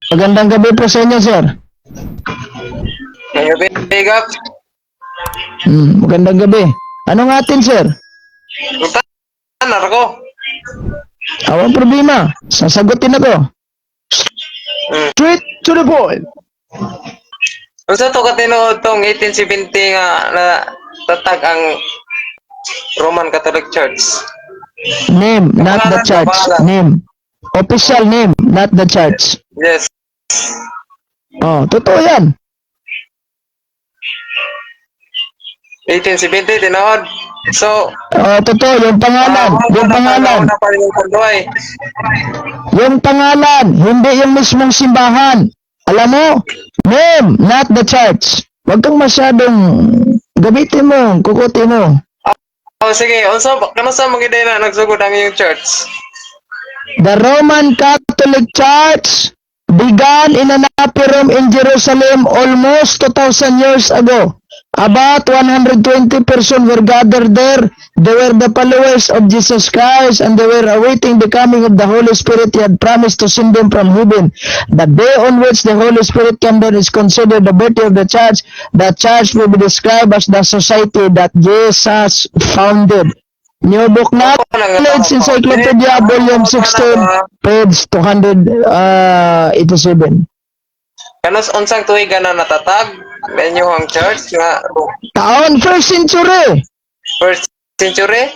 Magandang gabi po sa inyo, sir. Big up. Magandang gabi. Anong atin, sir? Tanar ko. Awang problema. Sasagutin ako. Straight to the point. Unsa to katinood tong 1870 nga na tatag ang Roman Catholic Church? Name, not the Kapangalan, church. kapangalan. Name. Official name, not the church. Yes. Oh, totoo yan. 1870 tinood. So, Oh, totoo. Yung pangalan. Yung pangalan. na pa yung kanduay. Yung pangalan. Hindi yung mismong simbahan. Alam mo? Name, not the church. Huwag kang masyadong gamitin mo, kukuti mo. Oh, sige. Unsa kanusa mo gid na nagsugod ang iyong church? The Roman Catholic Church began in an upper room in Jerusalem almost 2,000 years ago. About 120 persons were gathered there. They were the followers of Jesus Christ and they were awaiting the coming of the Holy Spirit. He had promised to send them from heaven. The day on which the Holy Spirit came down is considered the birthday of the church. The church will be described as the society that Jesus founded. New Book Knowledge Encyclopedia, Volume 16, page 287. Kanus unsang tuigan na natatag menyo ang church nga Taon, first century. first century?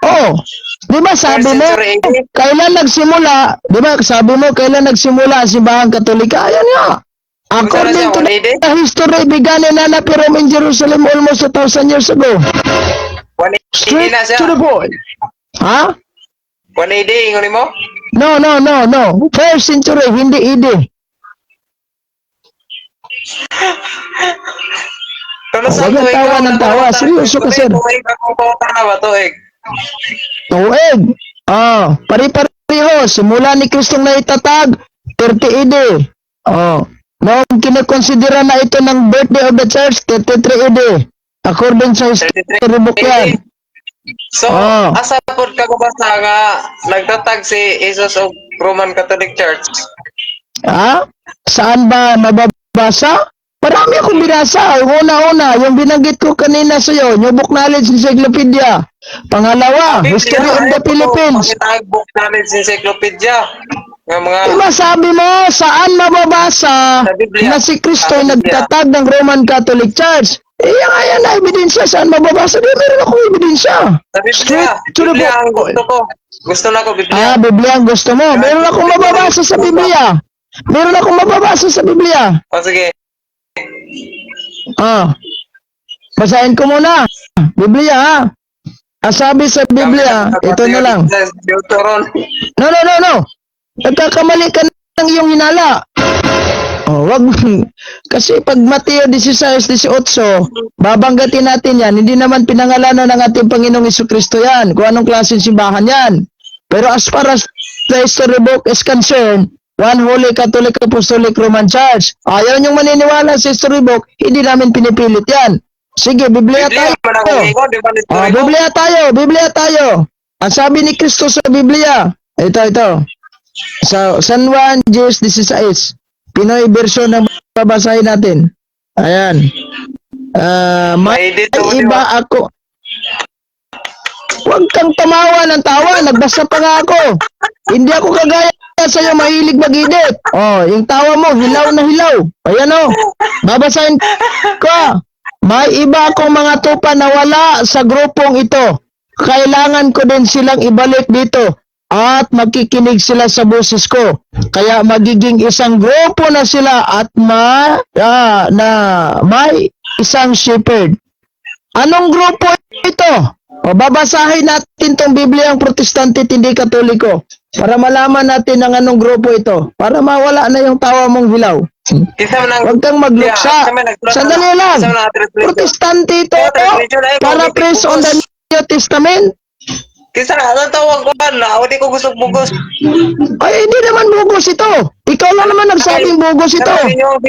Oh, di ba sabi First mo, century AD? kailan nagsimula? Di ba sabi mo, kailan nagsimula ang simbahang Katolika? Ayan nga. According to the history, began in an upper room in Jerusalem almost 1,000 years ago. 180 Straight na siya. to the point. Ha? 180 ingon mo? No. First century, hindi ide. Kanus Huwag kang tawa ng tawa. Seryoso ka, sir. Tuig ako pa na ba tuig? Tuig. Pari-pariho. Simula ni Kristong naitatag, 30 AD. Noong kinakonsidera na ito ng birthday of the church, 33 AD. According sa history book yan. So, asa pod ka basta nga nagtatag si Jesus of Roman Catholic Church? Ha? Saan ba nababasa? Marami akong binasa. Una-una, yung binanggit ko kanina sa iyo, New Book Knowledge Encyclopedia. Pangalawa, History of the Philippines. Book Knowledge Encyclopedia. Nga mga Diba sabi mo, saan mababasa na si Kristo ay nagtatag ng Roman Catholic Church? Ayan na ebidensya. Saan mababasa? Di, meron akong ebidensya. sa Biblia. Straight to the Biblia ang point. gusto ko. Gusto na ko Biblia. Biblia ang gusto mo. Meron akong mababasa sa Biblia. Meron akong mababasa sa Biblia. O sige. Basahin ko muna. Biblia, ha? Ang sabi sa Biblia, ito na lang. Deuteronomy. No. Nagkakamali ka ng iyong hinala. Wag. Kasi pag Mateo 16:18, babanggatin natin yan. Hindi naman pinangalanan ng ating Panginoong Jesucristo yan. Kung anong klaseng simbahan yan. Pero as far as the history book is concerned, One Holy Catholic Apostolic Roman Church. Ayaw niyong maniniwala sa history book, hindi namin pinipilit yan. Sige, Biblia tayo. Biblia tayo. Ang sabi ni Kristo sa Biblia, ito. Sa San Juan 10:16, Pinoy version ng babasahin natin. Ayan. May iba ako. Huwag kang tamawa ng tawa. Nagbasa pa nga ako. Hindi ako kagaya sa'yo mahilig mag-edit. Yung tawa mo, hilaw na hilaw. Ayan babasahin ko. May iba akong mga tupa na wala sa grupong ito. Kailangan ko din silang ibalik dito. At makikinig sila sa boses ko. Kaya magiging isang grupo na sila at may isang shepherd. Anong grupo ito? Babasahin natin tong Biblia ang Protestante at hindi Katoliko para malaman natin ang anong grupo ito. Para mawala na yung tawa mong hilaw. Huwag kang magluksa. Sandali lang. Protestante ito para praise on the New Testament. Kisa anong tawag ko na? Hindi ko gusto bugos. Ay, hindi naman bugos ito. Ikaw lang naman nagsabing bugos ito.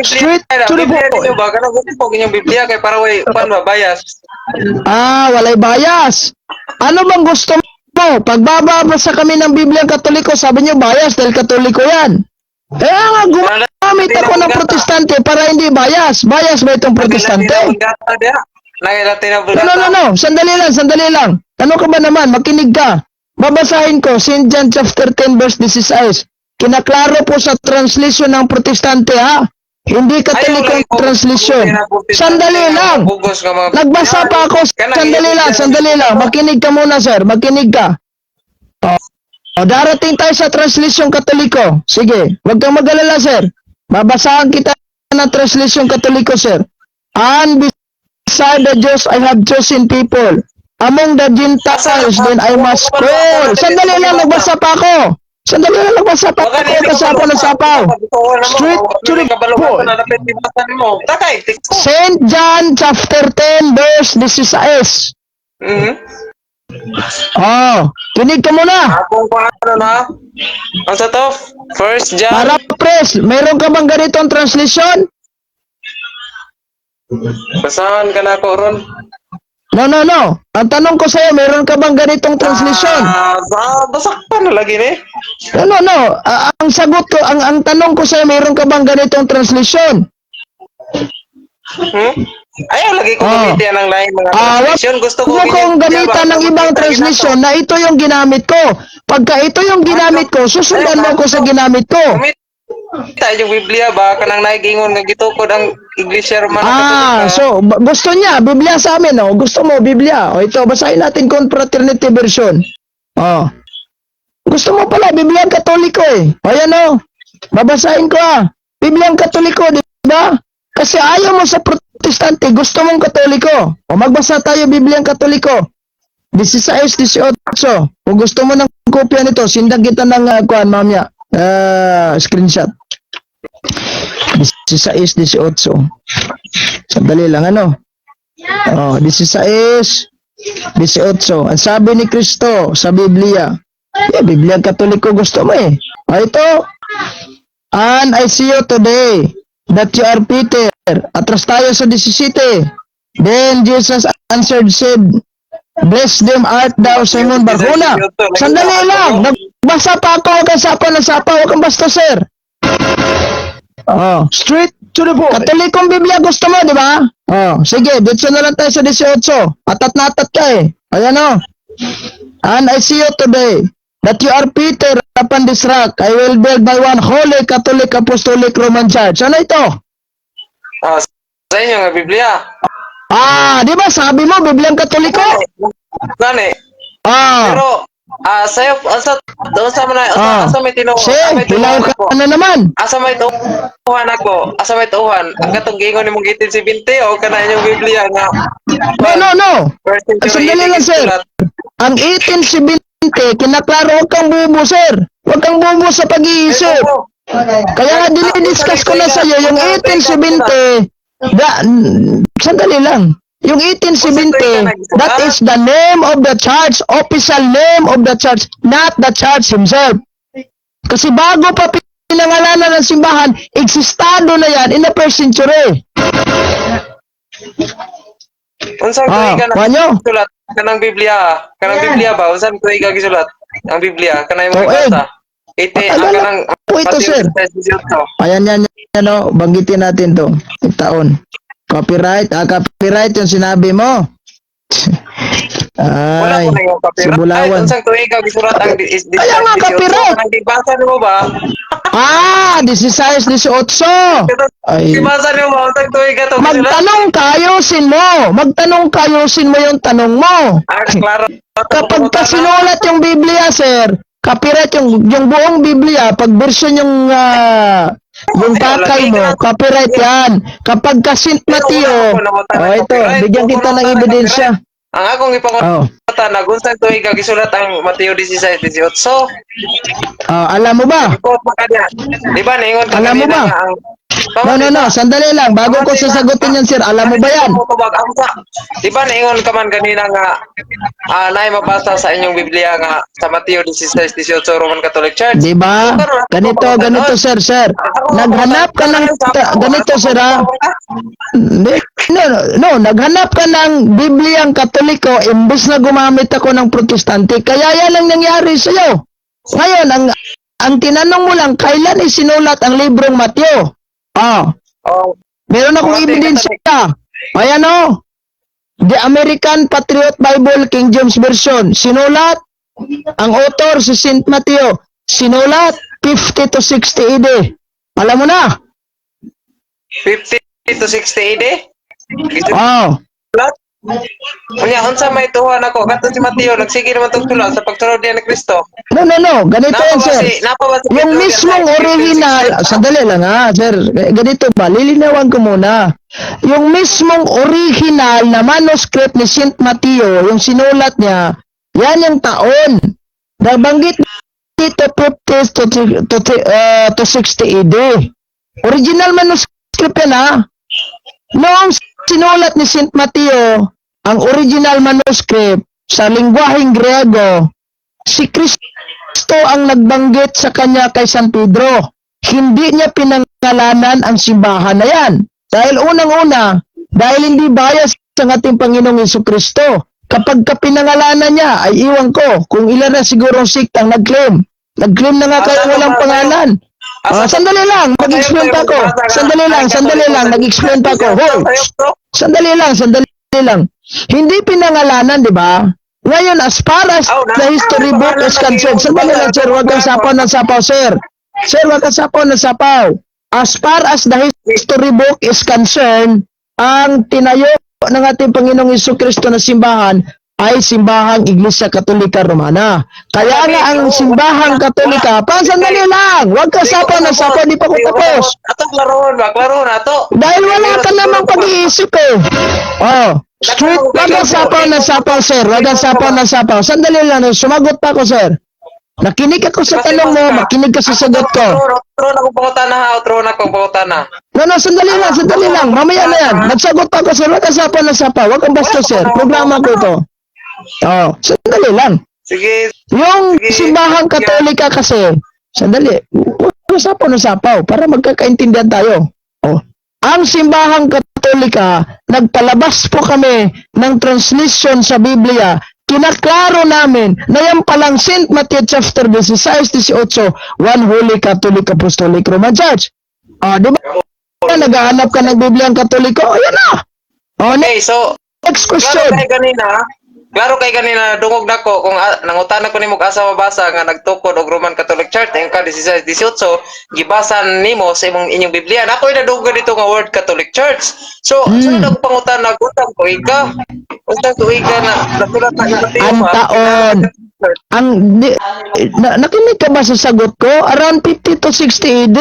Straight to the point. Baka na gusto po inyong Biblia kay para bias. Walay bias. Ano bang gusto mo? Pagbabasa kami ng Biblia Katoliko, sabi niyo bias dahil Katoliko yan. Kaya nga, gumamit ako ng protestante para hindi bias. Bias ba itong protestante? No. Sandali lang. Ano ka ba naman? Makinig ka. Babasahin ko, St. John chapter 10 verse 16. Kinaklaro po sa translation ng protestante, ha? Hindi katolikong translation. Sandali lang. Nagbasa pa ako. Sandali lang. Makinig ka muna, sir. Makinig ka. O, darating tayo sa translation katoliko. Sige, huwag kang mag-alala, sir. Babasahan kita ng translation katoliko, sir. And beside the Jews, I have chosen people. Among the Gentiles, then I must call. Sandali lang, nagbasa pa ako. Nasapaw. Straight to the point. St. John chapter 10 verse 16. Oh, kinig ka muna. Akong paano na? Ang sa to? First John. Para press, mayroon ka bang ganitong translation? Basahan ka na ako ron. No. Ang tanong ko sa'yo, mayroon ka bang ganitong translation? Basak pa na lagi ni. No. Ang sagot ko, ang tanong ko sa'yo, mayroon ka bang ganitong translation? Ayaw lagi ko gamitin ng lain mga translation. Gusto ko kung gamitan ng ibang translation na ito yung ginamit ko. Pagka ito yung ginamit ko, susundan mo ko sa ginamit ko. Tayo yung Biblia ba? Kanang naigingon nga gitukod ang Iglesia Romana. So, gusto niya, Biblia sa amin, oh. Gusto mo, Biblia. O ito, basahin natin Confraternity Version. Oh. Gusto mo pala, Biblia Katoliko eh. O yan oh. Babasahin ko Biblia Katoliko, di ba? Kasi ayaw mo sa protestante, gusto mong Katoliko. O magbasa tayo Biblia Katoliko. 16-18. Kung gusto mo ng kopya nito, sindag kita ng mamaya. Screenshot. 16-18. Sandali lang, 16-18. Ang sabi ni Kristo sa Biblia. Biblia Katoliko gusto mo eh. Ito. And I see you today that you are Peter. Atras tayo sa 17. Then Jesus answered, said, bless them art thou, Simon Barjona. Sandali lang. Nagbasa pa ako. Huwag kang sapa. Huwag kang basta, sir. Straight to the point. Katolikong Biblia gusto mo, di ba? Sige, dito na lang tayo sa 18. Atat na atat ka eh. Ayan And I see you today that you are Peter upon this rock. I will build my one holy Catholic Apostolic Roman Church. Ano ito? Sa inyo nga Biblia. Di ba sabi mo Biblia Katoliko? Gani. Pero sa'yo, doon sa mga, asa may hilaw ka na naman. Asa may tuhan ako, ang katong gingon ni mong 1870 o kana inyong Biblia nga. No. Sandali lang, sir. Ang 1870, kinaklaro, huwag kang bubo, sir. Huwag kang bubo sa pag-iisip. Kaya nga dinidiscuss ko na sa'yo, yung 1870, sandali lang. Yung 1870, that is the name of the church, official name of the church, not the church himself. Kasi bago pa pinangalanan ng simbahan, eksistado na yan in the first century. Unsang tuig ka nagsulat kanang Biblia? Kanang Biblia ba? Unsang tuig ka gisulat? Ang Biblia, kanang yung magbasa? Kanang ito, sir. Ayan, banggitin natin to. Taon. Copyright yung sinabi mo. Wala ko na yung copyright. Unsang tuig ka gisulat ang kaya nga copyright. Basa mo ba? 16-18. Basa mo unsang tuig ka to gisulat? Magtanong kayosin mo yung tanong mo. Klaro. Kapag sinulat yung Biblia, sir, copyright yung buong Biblia, pag version yung pakay mo, copyright yan. Kapag Saint Mateo, ito, bigyan kita ng ebidensya. Ang akong ipangutana, nagunsang tuig ka gisulat ang Mateo 16-18. Alam mo ba? Di ba, naingon ka alam mo ba? No, sandali lang. Bago ko sasagutin yan, sir. Alam mo ba yan? Di ba, naingon ka man kanina nga naay mabasa sa inyong Biblia nga sa Mateo 16-18 Roman Catholic Church? Di ba? Ganito, sir. Naghanap ka ng ganito, sir, No, naghanap ka ng Bibliang Katoliko imbes na gumamit ako ng Protestante. Kaya yan ang nangyari sa'yo. Ngayon, ang tinanong mo lang, kailan isinulat ang librong Mateo? Oh, Meron akong Mati, ebidensya. Ayan o. The American Patriot Bible King James Version. Sinulat, ang author si St. Matthew. Sinulat, 50 to 60 AD. Alam mo na? 50 to 60 AD? Oh. Sulat? Unya, unsa may tuhan ako? Kato si Mateo, nagsige naman itong sulat sa pagsunod niya ni Kristo. No. Ganito yan, sir. Yung mismong original, sandali lang ha, sir. Ganito ba? Lilinawan ko muna. Yung mismong original na manuscript ni St. Mateo, yung sinulat niya, yan yung taon. Nabanggit dito 50 to 60 AD. Original manuscript yan ha. Noong sinulat ni St. Mateo, ang original manuscript sa lingwaheng Griego, si Kristo ang nagbanggit sa kanya kay San Pedro. Hindi niya pinangalanan ang simbahan na yan. Dahil unang-una, dahil hindi bias ang ating Panginoong Jesucristo. Kapag pinangalanan niya, ay iwan ko kung ilan na sigurong siktang nag-claim. Nag-claim na nga kayo walang pangalan. Sandali lang, mag-explain pa ako. Sandali lang, nag-explain pa ako. Hoy, sandali lang. Hindi pinangalanan, di ba? Ngayon, as far as the history book is concerned, sandali lang, sir, huwag kang sapaw ng sapaw, sir. Sir, huwag kang sapaw ng sapaw. As far as the history book is concerned, ang tinayo ng ating Panginoong Jesucristo na simbahan ay simbahang Iglesia Katolika Romana. Kaya nga ang simbahang Katolika, sandali lang, huwag ka sapaw ng sapaw, di pa ko tapos. Ato, klaroon ato. Dahil wala ka namang pag-iisip eh. Straight, wag kang sapaw ng sapaw, sir. Wag kang sapaw ng sapaw. Sandali lang, sumagot pa ako, sir. Nakinig ako sa tanong mo, makinig ka sa sagot ko. Utro na kong pangutana. No, sandali lang. Mamaya na yan. Nagsagot pa ako, sir. Wag kang sapaw ng sapaw. Wag kang basta, sir. Programa ko ito. Sandali lang. Sige. Yung simbahang Katolika kasi, sandali, wag kang sapaw ng sapaw para magkakaintindihan tayo. Ang simbahang Katolika, nagpalabas po kami ng translation sa Biblia. Kinaklaro namin na yan palang St. Matthew chapter 16-18, One Holy Catholic Apostolic Roman Church. Di ba? Naghahanap ka ng Biblia ang Katoliko? Ayan na. Okay, so, next question. Klaro kay kanina dungog nako kung nangutan ko nimo asa mabasa nga nagtukod og Roman Catholic Church ang 16-18 gibasan nimo sa inyong Biblia. Nako nadungog dito nga word Catholic Church. So, sunod ang pangutan nagutang ko ika. Untang tuiga na nasulat na ang taon. Nakinig ka ba sa sagot ko? Around 50 to 60 AD.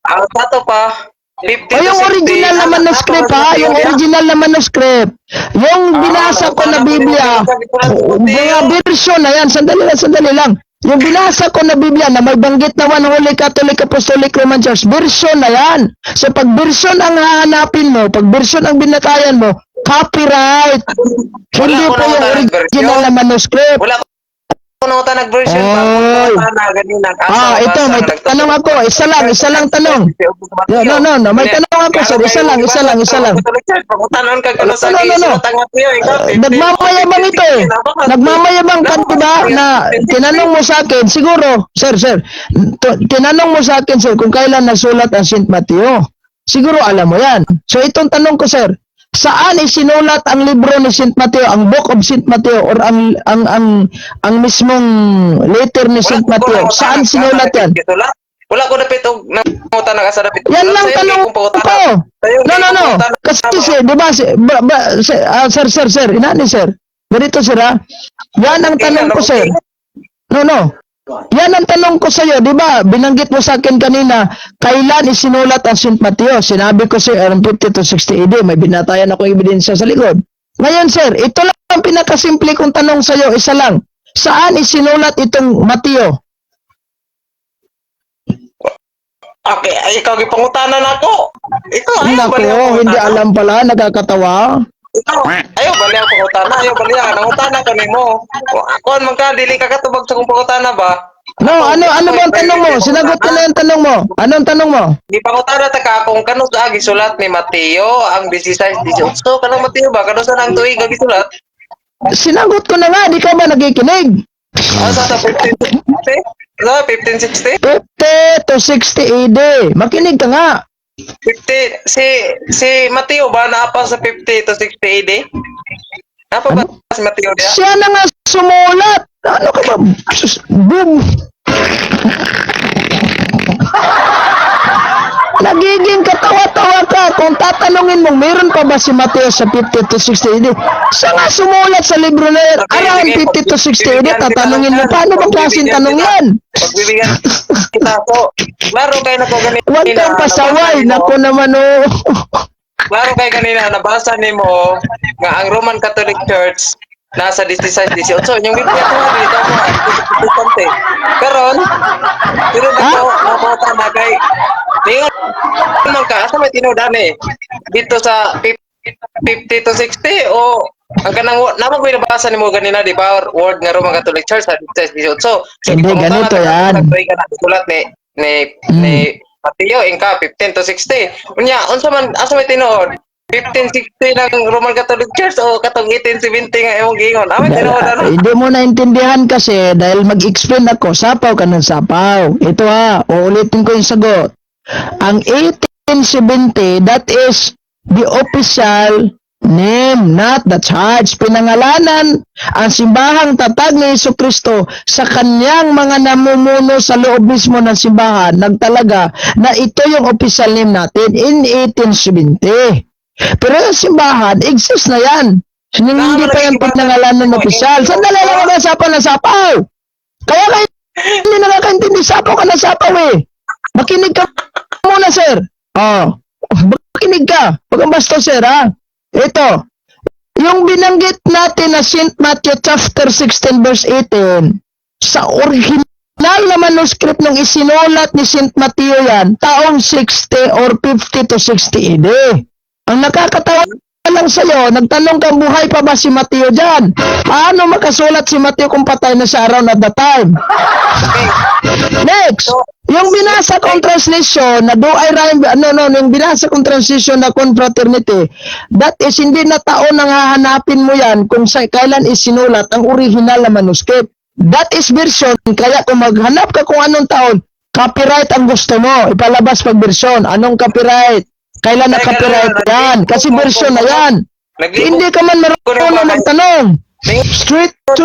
Ang tato pa 50 yung original na manuscript ha, yung original na manuscript. Yung binasa ko na Biblia, mga version na yan, sandali lang. Yung binasa ko na Biblia na may banggit na One Holy Catholic Apostolic Roman Church, version na yan. So pag version ang hahanapin mo, pag version ang binatayan mo, copyright. Hindi po yung original na manuscript. Wala ko na nag-version pa. Ito, may tanong ako. Isa lang tanong. No. May tanong ako, sir. Isa lang. Nagmamayabang ito eh. Nagmamayabang ka, diba, na tinanong mo sa akin, siguro, sir, tinanong mo sa akin, sir, kung kailan nasulat ang St. Matthew. Siguro alam mo yan. So, itong tanong ko, sir, saan isinulat ang libro ni St. Matthew, ang Book of St. Matthew, or ang mismong letter ni St. Matthew? Saan sinulat yan? Wala ko dapit og nangutan na asa dapit. Yan lang tanong ko. No. Kasi sir, di ba, sir, inani sir. Ganito sir ha. Yan ang tanong ko sir. No. Yan ang tanong ko sa iyo, di ba? Binanggit mo sa akin kanina, kailan isinulat ang St. Matthew? Sinabi ko sir, around 50 to 60 AD, may binatayan ako ebidensya sa likod. Ngayon sir, ito lang ang pinakasimple kong tanong sa iyo, isa lang. Saan isinulat itong Matthew? Okay, ay ikaw gipangutanan ako. Ikaw Nako, hindi alam pala, nagkakatawa. Ayaw bali ang pangutana, nangutana ka nimo. Ako man ka dili ka katubag sa kong pangutana ba? No, ano ba ang tanong mo? Sinagot ko na yung tanong mo. Anong tanong mo? Di pangutana ta ka kung kano sa gisulat ni Mateo ang 16-18. Kanang Mateo ba kano sa nang tuig gisulat? Sinagot ko na nga, di ka ba nakikinig? Sa 50 1560? 50 to 60 AD. Makinig ka nga. 50, si Mateo ba naapa sa 50 to 60 AD? Napa ba si Mateo dia? Siya na nga sumulat. Ano ka ba? Boom. Nagiging katawa-tawa ka kung tatanungin mo, meron pa ba si Mateo sa 50 to 60 AD? Siya nga sumulat sa libro na yan, around 50 to 60 AD, tatanungin mo, paano ba klaseng tanong yan? Pagbibigyan kita ko. Klaro kayo na ko ganito. Huwag kang pasaway, naku naman oh. Klaro kayo kanina, nabasa ni mo nga ang Roman Catholic Church nasa 16-18. Yung Biblia ko nga dito mo, importante. Karon, pero nakuha na kay Tingnan naman ka, asa may tinudan eh? Dito sa 50 to 60 o ang kanang naman ko nabasa ni mo ganina di ba word nga Roman Catholic Church sa 16-18. So Hindi, ganito yan. Sulat ni Mateo ingka 15 to 60. Unya unsa man asa may tinuod? 1560 ng Roman Catholic Church o katong 1870 nga imong giingon. Amin tinuod ano? Hindi mo naintindihan kasi dahil mag-explain ako, sapaw ka ng sapaw. Ito ha, uulitin ko yung sagot. Ang 1870, that is the official name, not the church. Pinangalanan ang simbahang tatag ni Jesucristo sa kanyang mga namumuno sa loob mismo ng simbahan, nagtalaga na ito yung official name natin in 1870. Pero yung simbahan, exist na yan. Hindi pa yung pinangalanan ng official. Sandali lang ako sapaw na sapaw. Kaya kayo hindi nakakaintindi, sapaw ka na sapaw eh. Makinig ka muna, sir. Oh, makinig ka. Huwag kang basta, sir, ha? Ito, yung binanggit natin na St. Matthew chapter 16 verse 18, sa original na manuscript ng isinulat ni St. Matthew yan, taong 60 or 50 to 60 AD. Ang nakakatawa lang sa'yo, nagtanong kang buhay pa ba si Matthew dyan? Paano makasulat si Matthew kung patay na siya around at the time? Next, yung binasa kong translation na do I rhyme, yung binasa kong translation na confraternity, that is hindi na taon nang hahanapin mo yan kung kailan isinulat ang original na manuscript. That is version, kaya kung maghanap ka kung anong taon, copyright ang gusto mo, ipalabas pag version, anong copyright? Kailan na copyright yan? Kasi version na yan. Hindi ka man marunong magtanong. Straight to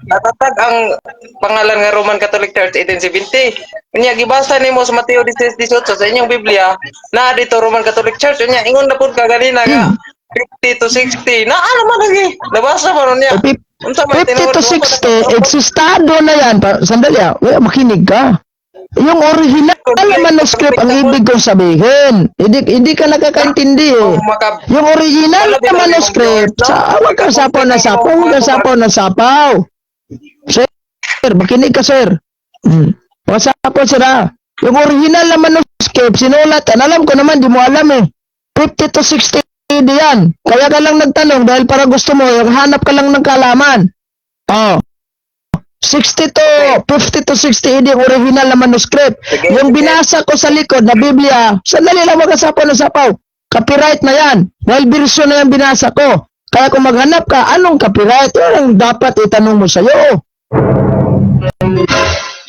natatag ang pangalan nga Roman Catholic Church 1870. Unya gibasa nimo sa Mateo 16:18 sa inyong Biblia na dito Roman Catholic Church unya ingon na pud ka ganina nga 50 to 60. Na ano man lagi? Nabasa man niya. 50 to 60 eksistado na yan. Sandali makinig ka. Yung original na manuscript ang ibig kong sabihin. Hindi ka nakakaintindi eh. Yung original na manuscript, huwag kang sapaw na sapaw, huwag kang sapaw na sapaw. Sir, makinig ka, sir. Huwag sapaw, sir, ha. Yung original na manuscript, sinulat, alam ko naman, di mo alam eh. 50 to 60 yan. Kaya ka lang nagtanong dahil para gusto mo, hanap ka lang ng kalaman. 60 to 50 to 60 AD yung original na manuscript. Yung binasa ko sa likod na Biblia, sandali lang magkasapaw na sapaw. Copyright na yan. Dahil version na yung binasa ko. Kaya kung maghanap ka, anong copyright? Yan ang dapat itanong mo sa'yo.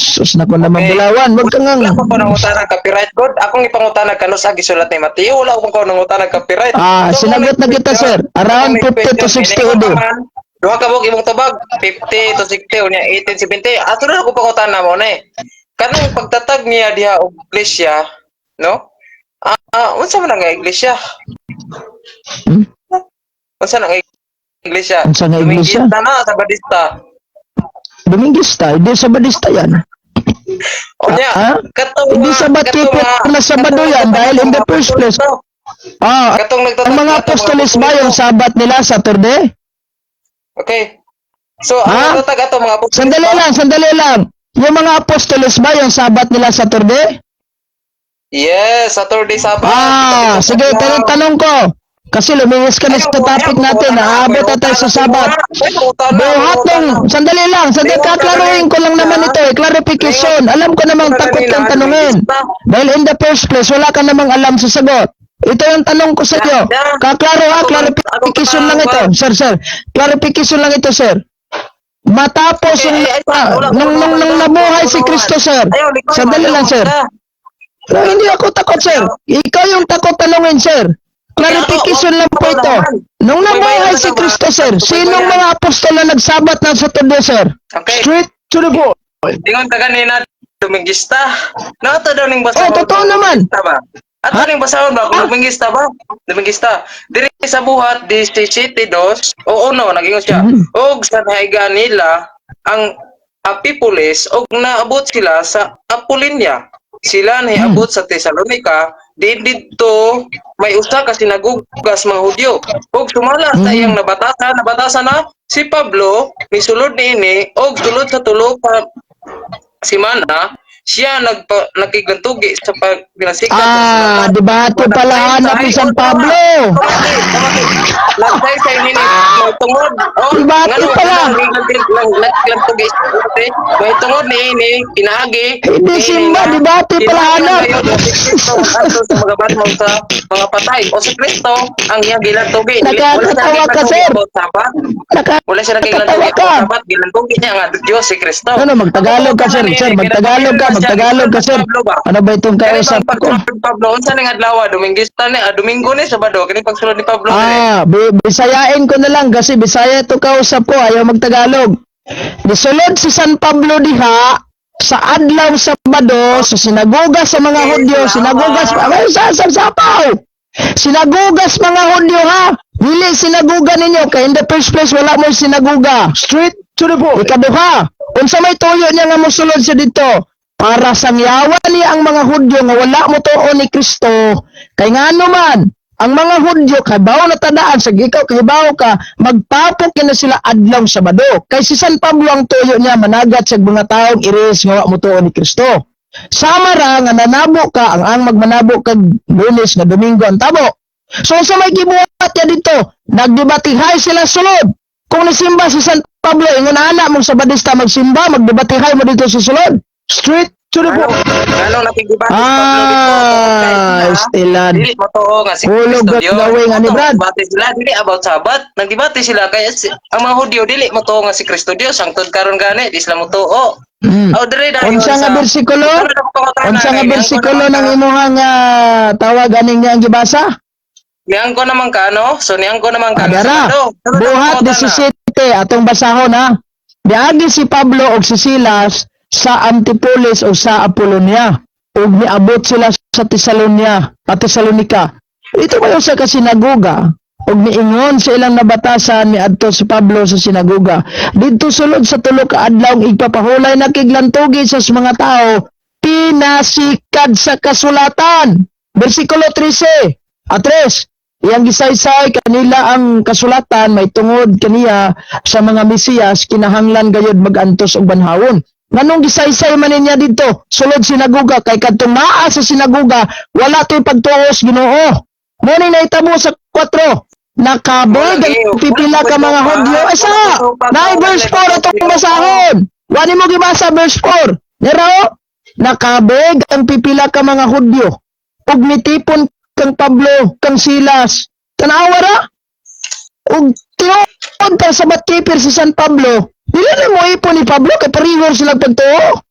Sus na ko naman bulawan. Huwag ka nga. Wala ko nangutan ng copyright god. Akong ipangutan ng kanus agi sulat ni Mateo. Wala akong nangutan ng copyright. Sinagot na kita, sir. Around 50 to 60 AD. Duha ka bog imong tabag 50 to 60 unya 1870. Ato na ako pangutan na mo na kanang pagtatag niya diha og iglesia, no? Unsa man nga iglesia? Unsa nga iglesia? Unsa nga iglesia? Dominguista na sa Badista. Dominguista, hindi sa Badista yan. Unya, hindi sa Batipit na Sabado yan dahil in the first place. Ang mga apostoles ba yung Sabat nila Saturday? Okay. So, ang natatag ato mga apostoles. Sandali lang. Yung mga apostoles ba yung Sabat nila Saturday? Yes, Saturday Sabat. Sige, tanong ko. Kasi lumingis ka na sa topic natin. Naabot na tayo sa Sabat. Buhat ng, sandali lang. Kaklaruhin ko lang naman ito. Clarification. Alam ko namang takot kang tanungin. Dahil in the first place, wala ka namang alam sa sagot. Ito yung tanong ko sa iyo. Kaklaro clarification lang ito. Sir. Clarification lang ito, sir. Matapos nung nabuhay si Kristo, sir. Sandali lang, sir. No, hindi ako takot, sir. Ikaw yung takot tanungin, sir. Clarification lang po ito. Nung nabuhay si Kristo, sir, sinong mga apostol na nagsabat na sa tundo, sir? Okay. Straight to the point. Tingon ka kanina, Dumingista. No, ito daw ning basahon. Totoo naman. Ba? Ato ning basahon ba? Dumingista ba? Dumingista. Diri sa buhat, di City dos, o uno, naging siya. Og sa naiga nila, ang Apipolis, og naabot sila sa Apolinia. Sila naabot sa Thessalonica, di dito may usa ka sinagugas mga Hudyo. Og sumala sa iyang nabatasan na si Pablo misulod niini og sulod sa tulo ka simana siya nakigantugi sa paglinasikat. Di ba ito pala hanap ni San Pablo? Lagsay sa ini may tungod. Di ba ito pala? Naglantugi may tungod ni ini pinaagi. Hindi simba, di ba ito pala hanap? Sa mga batmong sa mga patay. O si Kristo ang iyang gilantugi. Nakakatawa ka, sir. Wala siya nakilantugi. Sabat gilantugi niya nga Diyos si Kristo. Ano, magtagalog ka, sir. Sir, magtagalog ka, sir. Ano ba itong kausap ko? Pablo, unsa ning adlaw? Domingista ni, Domingo ni, Sabado. Kini pagsulod ni Pablo. Bisayain ko na lang kasi Bisaya ito kausap ko. Ayaw magtagalog. Gisulod si San Pablo diha sa adlaw Sabado sa sinagoga sa mga Hudyo. Sinagogas, sapaw! Sinagogas mga Hudyo, ha? Dili sinagoga ninyo. Kaya in the first place, wala mo sinagoga. Straight to the point. Ikaduha. Unsa may tuyo niya nga mosulod siya dito? Para sangyawan niya ang mga Hudyo nga wala mo tuo ni Kristo. Kay ngano man, ang mga Hudyo kahibaw na tadaan sa ikaw kahibaw ka, magpapok na sila adlaw Sabado. Kay si San Pablo ang tuyo niya managat sa mga taong iris nga wala mo tuo ni Kristo. Sama ra nga nanabo ka ang magmanabo kag Lunes nga Domingo ang tabo. So sa may gibuhat niya dito, nagdebatihay sila sulod. Kung nasimba si San Pablo, ingon anak mong Sabadista magsimba, magdebatihay mo dito sa sulod. Straight to the point. Ano nakigibati si Pablo dito? Estilan. Dili mo to nga si Hulog Kristo at Dios. gawing ani, Brad. Nagdebate sila dili about Sabat. Nagdebate sila kaya ang mga Hudyo dili mo to nga si Kristo Dios ang tud karon gani di sila mo tuo. Diri dayon Unsa nga bersikulo? Unsa nga bersikulo nang imuhang tawag aning nga gibasa? Niang ko naman ka no? So niang ko naman ka. Dara. Buhat 17 atong basahon, ha. Biagi si Pablo og si Silas sa Antipolis o sa Apolonia. Ug niabot sila sa Thessalonica. Ito kayo sa kasinagoga. Ug niingon sa ilang nabatasan ni adto si Pablo sa sinagoga. Didto sulod sa tulo ka adlaw igpapahulay na kiglantugi sa mga tao pinasikad sa kasulatan. Bersikulo 13. Atres, iyang gisaysay kanila ang kasulatan may tungod kaniya sa mga Mesiyas kinahanglan gayud magantos og banhawon. Nganong gisaysay man niya dito sulod sinagoga kay kadtong naa sa sinagoga wala toy pagtuos Ginoo. Mo ni nahitabo sa 4 nakabog ang pipila ka mga Hudyo. Asa? Nay verse 4 atong basahon. Wani mo gibasa verse 4. Nero, nakabog ang pipila ka mga Hudyo. Ug nitipon kang Pablo, kang Silas. Tanawa ra? Ug tiyon ka sa batkipir sa San Pablo. Dili na mo ipon ni Pablo kay parihor sila pagtuo.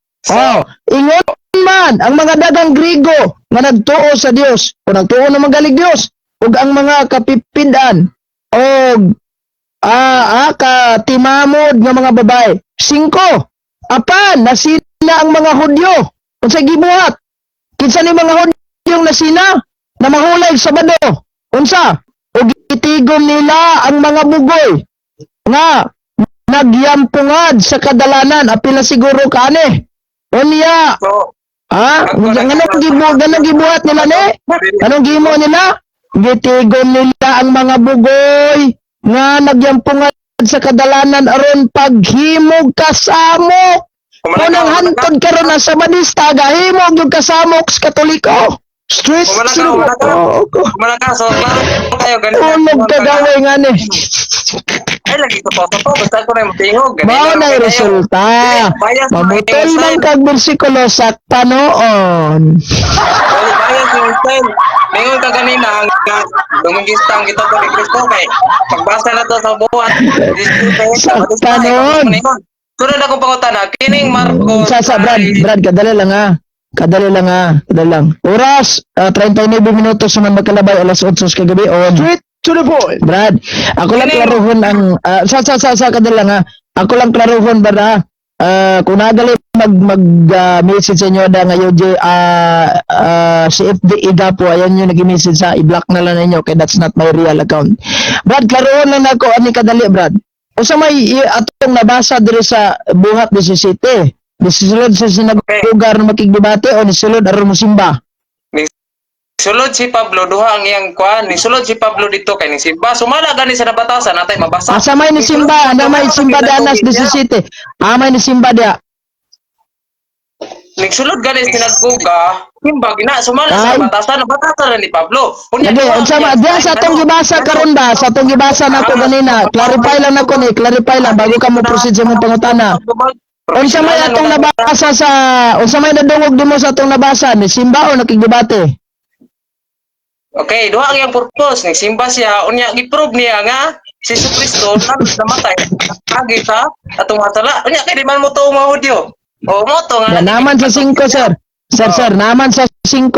Ingon man ang mga dagang Grigo nga nagtuo sa Dios o nagtuo na magalig Dios ug ang mga kapipidan og katimamod nga mga babae. 5. Apan nasina ang mga Hudyo. Unsa gibuhat? Kinsa ni mga Hudyo nasina na mahulay Sabado? Unsa? Ug itigom nila ang mga bugoy nga nagyampungad sa kadalanan apil na siguro kani. Unya. Anong gibuhat nila ni? Anong gimo nila? Gitigom nila ang mga bugoy nga nagyampungad sa kadalanan aron paghimog kasamok. Unang hantod karon na Sabadista gahimog yung kasamok sa Katoliko. Straight sila. Manakaso kayo ganito. Ulog ka gawin nga ni. Ay lagi ko basta ko na matingog. Mao na yung resulta. Mamutol man kag bersikulo sa panoon. Bayas style. Ngayon ka ganina nga dumingistang kita ko ni Kristo kay pagbasa na to sa buhat. Sakta nun. Sunod akong pangutana, kining Marcos Brad, kadali lang ha. Kadali lang. Oras, 39 minutos naman magkalabay, alas 8 kagabi. Straight to the point. Brad, ako lang klaruhon ang, kadali lang ha. Ako lang klaruhon, Brad ha. Kung nagali mag-message sa inyo na ngayon, si FDE po, ayan yung nag-message sa, i-block na lang ninyo, okay, that's not my real account. Brad, klaruhon lang ako, ani kadali, Brad. O sa may atong nabasa diri sa buhat 17. Nisulod sa sinagogar na makigbibate o nisulod aron musimba. Nisulod si Pablo duha ang iyang kuan, nisulod si Pablo dito kay ni simba. Sumala gani sa nabatasan natay mabasa. Asa may ni simba, ana may simba danas 17. May ni simba dia. Nagsulod gani sa sinagoga, simba gina sumala sa nabatasan ni Pablo. Lagi, unsa ma diya sa atong gibasa karon ba, sa atong gibasa nako ganina. Clarify lang nako ni, clarify lang bago ka mo proceed sa imong pangutana. Unsa may atong nabasa sa unsa may nadungog dimo sa atong nabasa ni simba o nakigdebate? Okay, duha ang iyang purpose ni simba siya unya gi-prove niya nga si Kristo namatay agi sa atong masala. Unya kay di man mo to mga Hudyo. O mo to nga naman sa 5 sir. Sir, naman sa 5.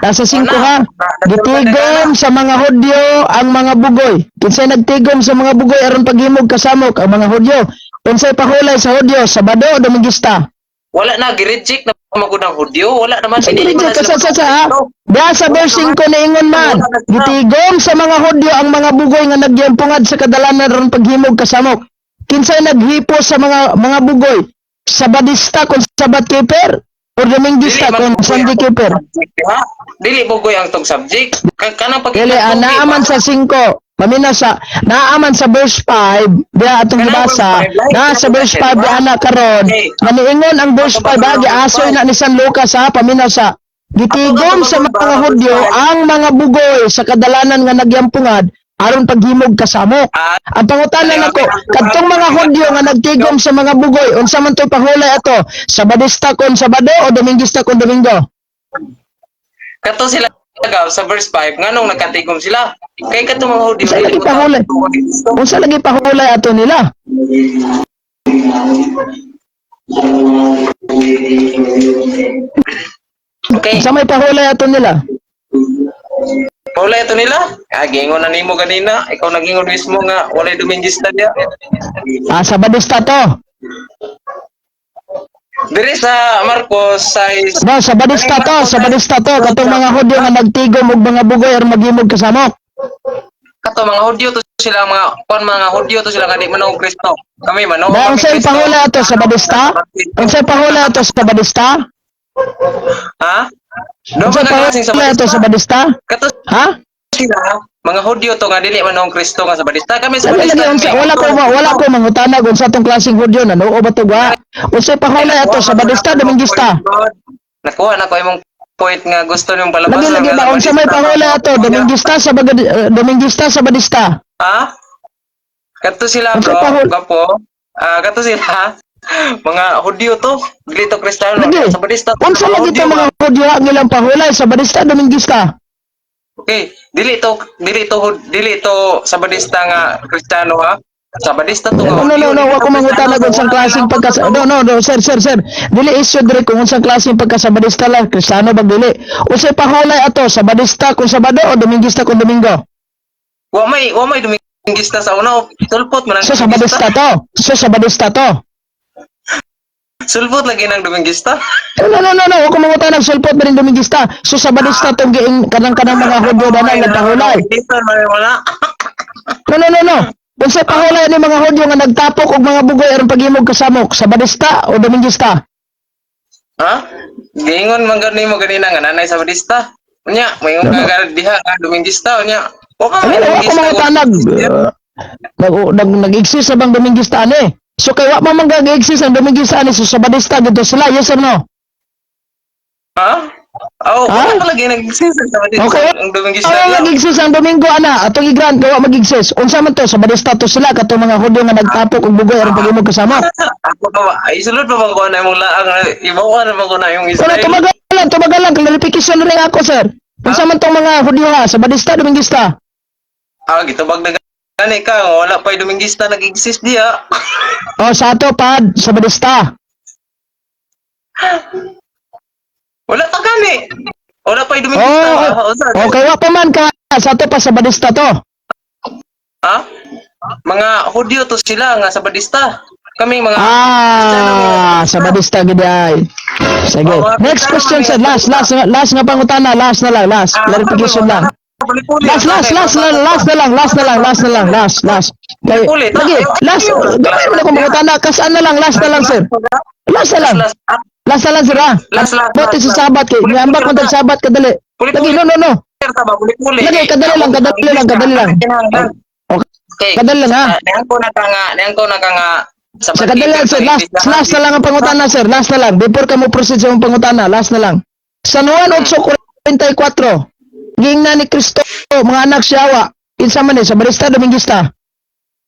Nasa 5 ha. Gitigom sa mga Hudyo ang mga bugoy. Kinsay nagtigom sa mga bugoy aron paghimog kasamok ang mga Hudyo. Unsay pahulay sa Hudyo, Sabado o Domingista? Wala na gi-reject na magud ang Hudyo, wala naman gi-reject sa Diya sa verse 5 niingon man, gitigom sa mga Hudyo ang mga bugoy nga nagyampungad sa kadalanan aron paghimog kasamok. Kinsay naghipo sa mga bugoy? Sabadista kon Sabat keeper o Domingista kon Sunday keeper? Dili bugoy ang tong subject. Kanang Dili naaman sa 5. Paminaw sa naaman sa verse 5 diya atong gibasa na sa verse 5 di ana karon maniingon ang verse 5 agi asoy na ni San Lucas ha paminaw sa gitigom sa mga Hudyo ang mga bugoy sa kadalanan nga nagyampungad aron paghimog kasamok. Ang pangutana nako kadtong mga Hudyo nga nagtigom sa mga bugoy unsa man toy pahulay ato Sabadista kon Sabado o Domingista kon Domingo? Kato sila sa verse 5 nganong nagkatigom sila kay kadtong mga Hudyo unsa lagi pahulay? Unsa lagi pahulay ato nila? Okay. Unsa may pahulay ato nila? Pahulay ato nila? Gingon na nimo ganina, ikaw nagingon mismo nga walay Domingista dia. Sabadista to. Diri sa Marcos size Sabadista to katong mga Hudyo nga nagtigom og mga bugoy aron maghimog kasamok. Kato mga Hudyo to sila mga Hudyo to sila nga di manong Kristo. Kami manong unsay pahulay ato sa Sabadista? Unsay pahulay ato sa Sabadista? Ha? Unsay pahulay ato sa Sabadista? Kato ha? Sila mga Hudyo to nga dili manong Kristo nga Sabadista. Kami Sabadista. Wala ko mangutana kung sa atong klaseng Hudyo na no ba to ga? Unsay pahulay ato sa Sabadista Domingista? Nakuha na ko imong point nga gusto niyong palabas. Lagi ba unsa may pahulay ato Domingista Sabadista? Ha? Kato sila bro, gapo. Kato sila mga Hudyo to, dili to Kristiyano, Sabadista. Unsa lagi to mga Hudyo ang ilang pahulay Sabadista Domingista? Okay, dili to Sabadista nga Kristiyano ha. Sabadista to. No, wa ko mangutana kung unsang klaseng pagka sir. Dili issue dire kung unsang klaseng pagka Sabadista lang Kristiyano bag dili. Unsay pahulay ato Sabadista kung Sabado o Domingista kung Domingo? Wa may Domingista sa una, sulpot man ang Sabadista to. Sulpot lagi ng Domingista? No. Wa ko mangutana sulpot ba rin Domingista? Sabadista tong giing kanang mga Hudyo danang nagpahulay. No. Unsay pahulay ni mga Hudyo nga nagtapok og mga bugoy aron paghimog kasamok, Sabadista o Domingista? Ha? Gingon man gani mo ganina nga nanay Sabadista. Unya, mayon ka diha nga Domingista unya. O ka nag-exist sa bang Domingista ani? So kay wa man mag-exist ang Domingista ani sa Sabadista dito sila, yes or no? Ha? Wala lagi nag-exist ang Sabadista ang Domingista. Nag-exist ang Domingo ana, atong i-grant kay wa mag-exist. Unsa man to Sabadista to sila katong mga Hudyo nga nagtapok og bugoy aron paghimog kasama. Ako ba ay sulod pa ba ko na imong laang ibaw na ko na yung Israel. Wala tumagalan clarification rin ako sir. Unsa man tong mga Hudyo ha, Sabadista, Dominguista? Gitubag na gani ka, wala pa'y Dominguista nag-exist diya. O sa ato pad, Sabadista. Wala pa gani. Wala pa'y Dominguista. Okay, wa pa man ka. Sa ato pa Sabadista to. Ha? Mga Hudyo to sila nga Sabadista. Kaming mga Sabadista gid ay. Sige. Next question sir. Last nga pangutana, last na lang, last. Clarification lang. Last na lang. Kay, lagi, last. Gawin mo na kung pangutana, kasaan na lang, last na lang sir. Last na lang. Last na lang sir ha. Buti sa sabat kay. Niambak mo tag sabat kadali. Lagi, no. Lagi, kadali lang. Okay. Kadali lang ha. Nang ko na ka nga Sa kadali lang sir, last na lang ang pangutana sir, last na lang. Before ka mo proceed sa mong pangutana, last na lang. San Juan 8:44. Giingnan ni Kristo, mga anak siyawa. Kinsa man ni Sabadista, Dominguista?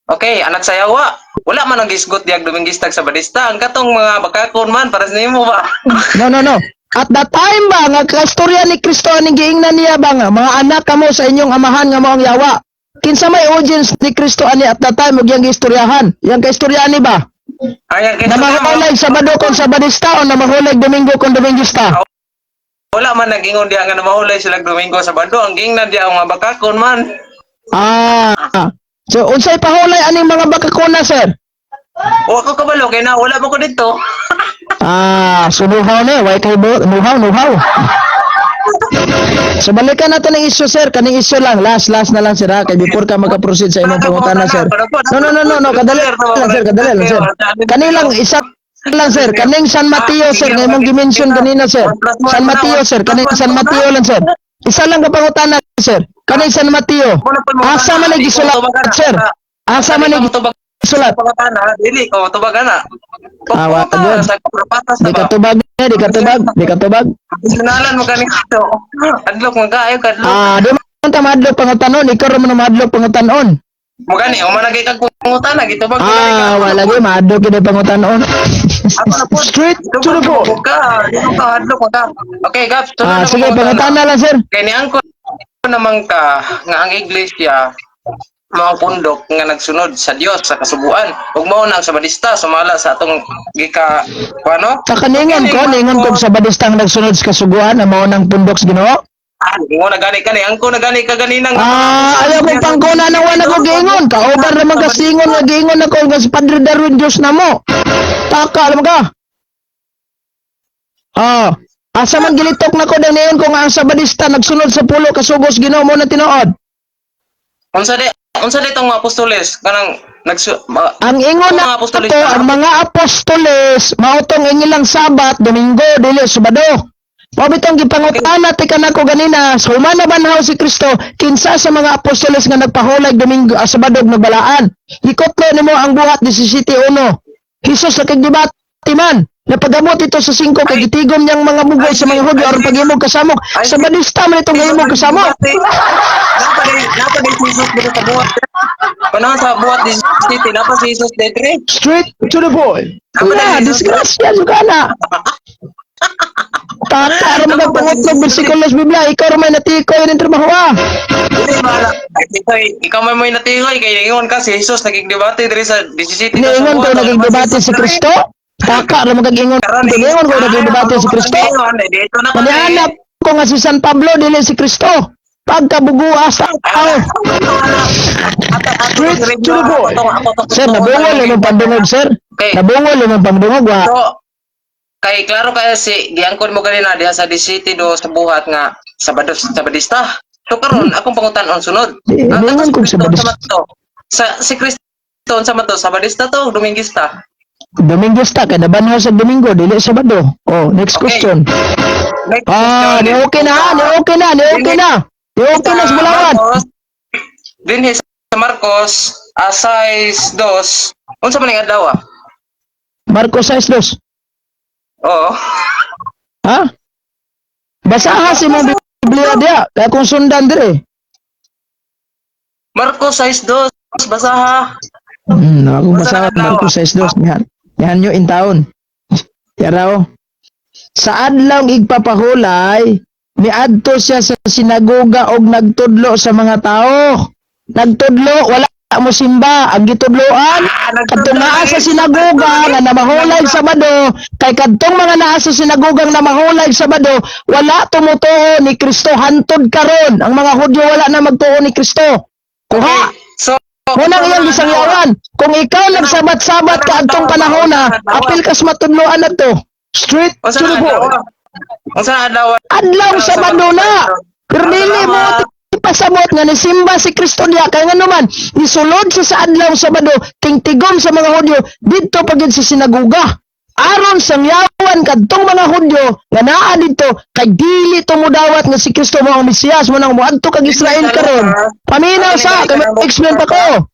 Okay, anak sayawa. Wala man ang gisgot diag Dominguista sa Badista. Ang katong mga bakakon man para sa nimo ba? No. At that time ba nga kaistorya ni Kristo aning giingnan niya ba nga mga anak kamo sa inyong amahan nga mao ang yawa? Kinsa may audience ni Kristo ani at that time ug yang istoryahan? Yang kaistoryahan ni ba? Ayan Na mahulag Sabado kon Sabadista o na mahulag Domingo kon Dominguista? Wala man nagingon diya nga na mahulay sila Domingo sa Bado. Ang giingnan diya ang mga bakakon man. So unsay pahulay aning mga bakakona sir? O ako kabalo kay na wala mo ko dito. So nuhaw ni, way kay nuhaw. So balikan nato ng issue sir, kaning issue lang, last na lang sir ha, kay before ka magka-proceed sa imong pangutana sir. No, kadali lang sir. Kanilang isa lang sir, kaning San Mateo sir, nga imong gi-mention kanina sir. San Mateo sir, kaning San Mateo lang sir. Isa lang ka pangutana sir. Kaning San Mateo. Asa man ay gisulat sir? Asa man ay gisulat? Dili ko tubag ana. Di ka tubag. Sinalan mo kanina to. Adlok mo kaayo kadlok. Di man ta madlok pangutanon, ikaw ra man madlok pangutanon. Mo gani o managay kag pangutana gitubag wala gyud madlok gyud pangutanon. Straight to the point. Okay, Gab. Sige, pangutana lang sir. Kaya ni angko naman ka nga ang iglesia mga pundok nga nagsunod sa Dios sa kasubuan. Ug mao na ang Sabadista sumala sa atong gika ano? Sa kaningon ko sa Sabadista ang nagsunod sa kasuguan na mao nang pundok sa Ginoo. Mo na gani kani angko na gani ka ganinang ayaw ko pangkuna na wala ko giingon. Kaobar naman kasingon nga giingon ako nga si Padre Darwin Dios na mo. Taka alam ka. Asa man gilitok na ko daniyon ko nga ang Sabadista nagsunod sa pulo kasugos Ginoo mo na tinuod. Unsa ditong mga apostoles kanang ang ingon na ato ang mga apostoles mao tong ingilang Sabat, Domingo, dili Sabado. Mao bitong gipangutana ti kanako ganina, so humana banhaw si Kristo kinsa sa mga apostoles nga nagpahulag Domingo Sabado nagbalaan. Gikotlo nimo ang buhat 17:1. Hesus sa kagdibati man. Napagamot ito sa 5 kay gitigom niyang mga bugol sa mga Hudyo aron paghimog kasamok. Sa Badista man itong gihimog kasamok. Napa si Jesus dito sa buhat. Panahon sa buhat city napa si Jesus dito. Straight to the point. Disgrasya juga na. Tata ram mga pangutlog bersikulos Biblia ikaw ram may natikoy ng trabaho Ikaw may natikoy kay ingon ka si Jesus nagigdebate diri sa 17 Ingon ko nagigdebate si Kristo. Taka ra magagingon ko nagigdebate si Kristo. Manianap ko nga si San Pablo dili si Kristo. Pagkabuguas tao. Straight to the point. Sir, nabungol yung pandungog sir. Nabungol yung pandungog wa. Kay klaro kaya si giangkon mo ganina diha sa city do sa buhat nga Sabadista. So karon akong pangutan-on sunod. Ingon ko Sabadista. Si Kristo unsa man to? Sabadista to, Dominguista. Dominguista kay nabanhaw sa Domingo dili Sabado. Next question. Ni okay na sa Bulawan. Dinhi sa Marcos 6:2. Unsa man ang adlaw? Marcos 6:2. Oo. Basaha si mong Biblia dia kay kung sundan dire. Marcos 6:2 basaha. Ako basaha Marcos 6:2 niyan. Yan nyo in taon. Yaraw. Sa adlaw igpapahulay miadto siya sa sinagoga og nagtudlo sa mga tao. Nagtudlo, wala mo simba. Ang gitudloan, kadtong naa sa sinagoga nga namahulay Sabado, kay kadtong mga naa sa sinagogang namahulay Sabado, wala tumutuo ni Kristo hantod karon. Ang mga Hudyo wala na magtuo ni Kristo. Kuha. So, Munang iyang gisangyawan. Kung ikaw nagsabat-sabat ka adtong panahon na, apil kas matudloan na to. Street o to the saan board. adlaw? Adlaw Sabado na. Pero dili mo pasabot nga nisimba si Kristo diha kay nga naman isulod siya sa adlaw Sabado tingtigom sa mga Hudyo didto pagid sa sinagoga aron sangyawan kadtong mga Hudyo nga naa didto kay dili to mudawat nga si Kristo mao ang Mesiyas mo nang moadto kag Israel karon paminaw sa kay explain pa ko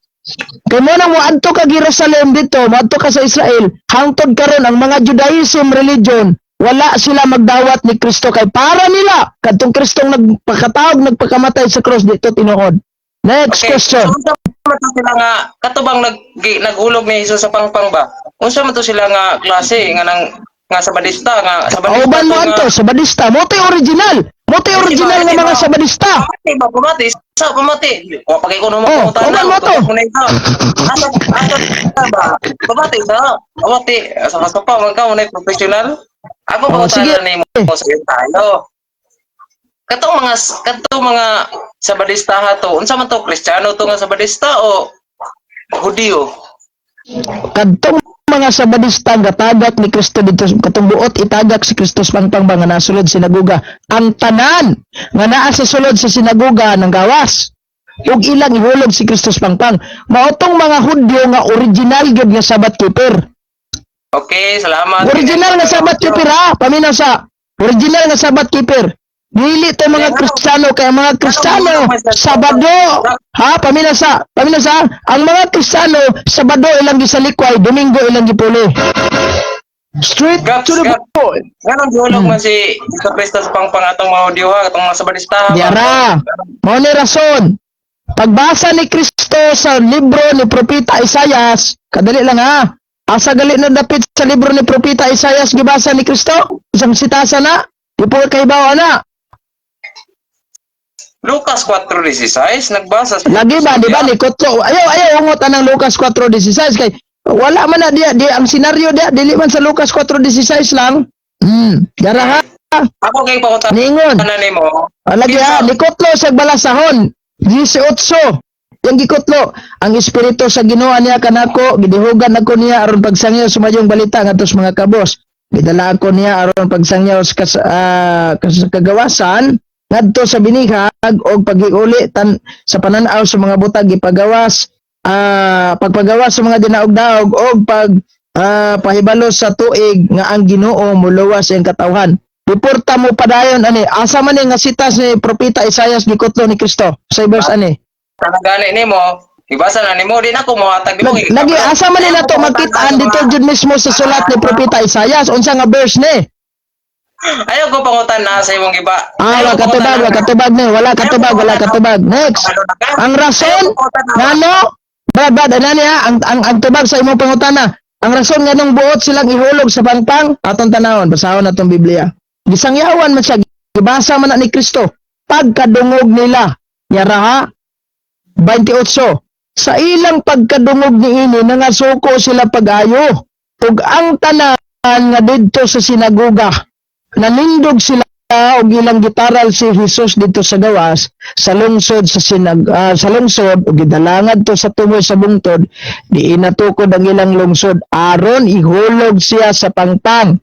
kay mo nang moadto kag Jerusalem didto moadto ka sa Israel hangtod karon ang mga Judaism religion wala sila magdawat ni Kristo kay para nila kadtong Kristong nagpakatawag nagpakamatay sa cross dito tinuod. Next question. So, unsa man to sila nga katubang naghulog ni Jesus sa pangpang ba? Unsa man to sila nga klase nga nga sabadista nga sabadista. Pauban mo anto sabadista mo tay original. Mo tay original nga mga sabadista. Pamati sa pamati. O pagay ko mo pauban mo to. Ba? Pamati sa. Pamati sa kasapa man ka mo professional. Ako ba sige. ni mo sa tayo. Katong mga sabadista ha to. Unsa man to Kristiyano to nga sabadista o Hudyo? Kadtong mga sabadista nga tagak ni Kristo dito katong buot itagak si Kristo pangpang nga nasulod sinagoga. Ang tanan nga naa sa sulod sa sinagoga ng gawas. Ug ilang ihulog si Kristo pangpang. Maotong mga Hudyo nga original gyud nga Sabbath keeper. Okay, salamat. Original nga Sabbath keeper ha, paminaw sa. Original nga Sabbath keeper. Dili to mga Kristiyano kay ang mga Kristiyano Sabado ha paminaw sa ang mga Kristiyano Sabado ilang gisalikway, Domingo ilang gipuli. Straight to the point. Ganang hulog man si Kristo sa pangpang atong mga Hudyo ha, atong mga sabadista. Diara. Mao ni rason. Pagbasa ni Kristo sa libro ni Propeta Isaias, kadali lang ha. Asa gali na dapit sa libro ni Propeta Isaias gibasa ni Kristo? Isang sitasa na. Di po kaibaw na. Lucas 4:16 nagbasa sa Lagi ba, di ba ni Kutso? Ayaw ungot anang Lucas 4:16 kay wala man na di ang senaryo dia dili man sa Lucas 4:16 lang. Dara ha. Ako kay pakutan Ningon. na nimo. Lagi ha, ni Kutlo sa balasahon. 18. Yang gikutlo, ang espiritu sa Ginoo niya kanako, gidihugan ako niya aron pagsangyaw sa mayong balita ngadto sa mga kabos. Gidala ako niya aron pagsangyaw sa kagawasan ngadto sa binihag og paghiuli sa pananaw sa mga butag ipagawas pagpagawas sa mga dinaog-daog og pahibalo sa tuig nga ang Ginoo muluwas ang katawhan. Reporta mo padayon ani asa man nga sitas ni Propeta Isaias gikutlo ni Kristo sa verse ani. Gani nimo, ibasa na nimo din ako mohatag nimo. Lagi asa man nila to makit-an dito jud mismo sa sulat ni Propeta Isaias unsa nga verse ni? Ayaw ko pangutan na sa imong iba. Wala katubag ni, wala katubag. Next. Ang rason ngano brad ana niya ang tubag sa imong pangutana. Ang rason nganong buot silang ihulog sa pangpang atong tanawon basahon natong Biblia. Gisangyawan man siya gibasa man na ni Kristo pagkadungog nila. Yara ha 28. Sa ilang pagkadungog niini nangasuko sila pag-ayo. Ug ang tanan nga didto sa sinagoga nanindog sila og ilang gitaral si Jesus dito sa gawas sa lungsod sa lungsod ug gidalangad to sa tumoy sa bungtod di inatukod ang ilang lungsod aron ihulog siya sa pangpang.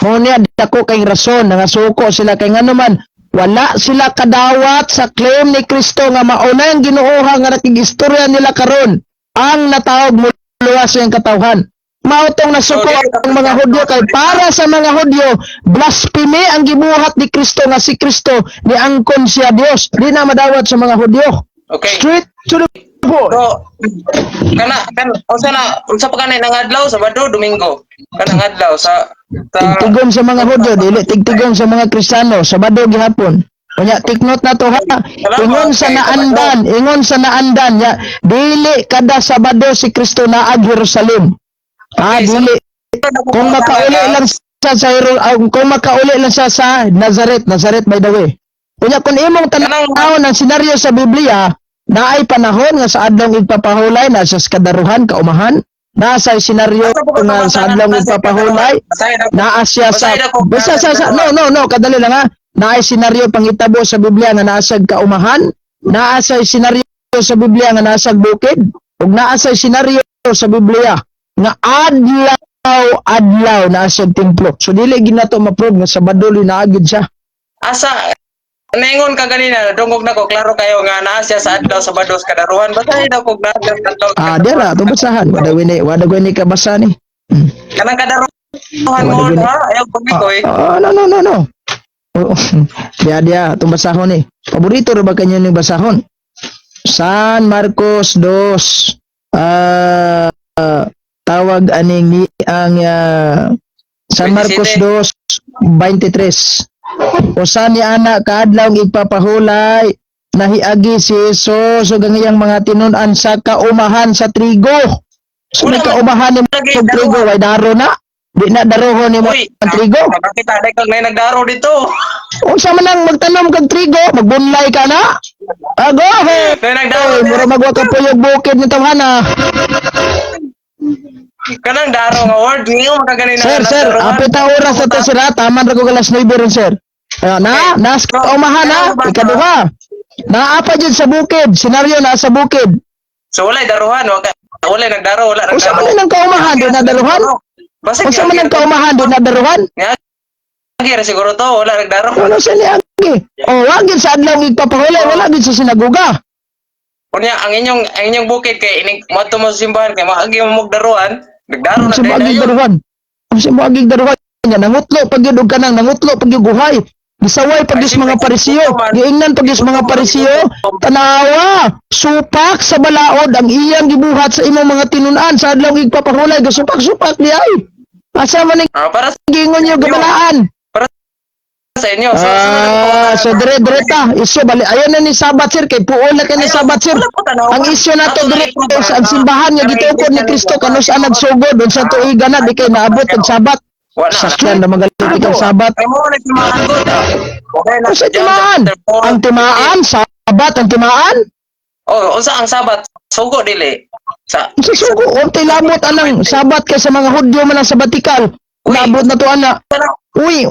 Mo niya dako kay rason nangasuko sila kay nganuman wala sila kadawat sa claim ni Kristo nga mauna ang Ginoo nga nakigistorya nila karon ang natawag muluwas ang katawhan. Mautong nasuko ang mga Hudyo kay para sa mga Hudyo blasphemy ang gibuhat ni Kristo nga si Kristo ni angkon siya Dios. Di na madawat sa mga Hudyo. Okay. Straight to the point. So, unsa pa kanay nang adlaw Sabado, Domingo. Kanang adlaw sa Tigtigom sa mga Hudyo, dili tigtigom sa mga Kristiyano, Sabado gihapon. Kanya take note na to ha. Ingon sa naandan ya, dili kada Sabado si Kristo naag Jerusalem. Dili. Kung makauli lang kung makauli lang siya sa Nazareth by the way. Kunya kung imong tanaw ng senaryo sa Biblia, naay panahon nga sa adlong igpapahulay na sa kadaruhan kaumahan, nasa senaryo nga sa adlong igpapahulay, naa siya sa no, kadali lang ha. Naay senaryo pangitabo sa Biblia nga naasag kaumahan, naa sa senaryo sa Biblia nga naasag bukid, ug naa sa senaryo sa Biblia nga adlaw na sa templo. So dili ginato ma-prove nga Sabado linaagid siya. Asa Naingon ka ganina, dungog na ko, klaro kayo nga naa siya sa adlaw sa bados kadaruhan. Basahin ako na adlaw. Dira to basahan. Wala gani ka basa ni. Kanang kadaruhan mo ha, ayaw pagikoy. No. Dia itong basahon ni. Paborito ra ba kanyo ni basahon? San Marcos 2 tawag aning ni ang San Marcos 2:23. Usa ni anak kaadlaw ipapahulay nahiagi si Jesus ug ang iyang mga tinun-an sa kaumahan sa trigo. So may kaumahan ni sa trigo way daro na. Di na darohon ni mo ang trigo. Makita day kag may nagdaro dito. Unsa man ang magtanom kag trigo, magbunlay ka na. Ago he. May nagdaro. Mura magwa ka puyog bukid ni tawhana. Kanang daro nga word niyo makaganin na. Sir, apita oras sa to sira, taman ra ko galas 9 ron sir. Nas kaumahan na, ikaduha. Naapa dyan sa bukid, senaryo na sa bukid. So walay daruhan, walay nagdaro, wala nagdaro. Unsa man ang kaumahan di na daruhan? Unsa man ang kaumahan di na daruhan? Agi siguro to, wala nagdaro. Ano sa niagi? Wa gid sa adlaw igpapahulay, wala gid sa sinagoga. Unya ang inyong bukid kay ining moto mo simbahan kay maagi mo magdaruan, nagdaro na Unsa mo agig daruhan? Unsa mo agig daruhan? Nangutlo pag yun kanang nangutlo pag yung guhay. Gisaway pag yung mga parisiyo. Giingnan pag yung mga parisiyo. Tanawa. Supak sa balaod. Ang iyang gibuhat sa imong mga tinunan. Sa adlaw igpapahulay. Gasupak-supak niya ay. Asa man para gingon nyo gabalaan. Para sa inyo. So dire-direta. Isyo bali. Ayan na ni Sabat sir. Kay puol na kayo ni Sabat sir. Ang isyo na to direta sa simbahan nga gitukod ni Kristo. Kano saan nagsugod. Doon sa tuigan na. Di kayo naabot ang Sabat. Sakyan na magalit ang Sabat. Sa timaan. Ang timaan, Sabat, ang timaan. Unsa ang Sabat? Sugo dili. Sa sugo, unti labot anang Sabat kay sa mga Hudyo man ang sabatikal. Labot na to ana. Uy.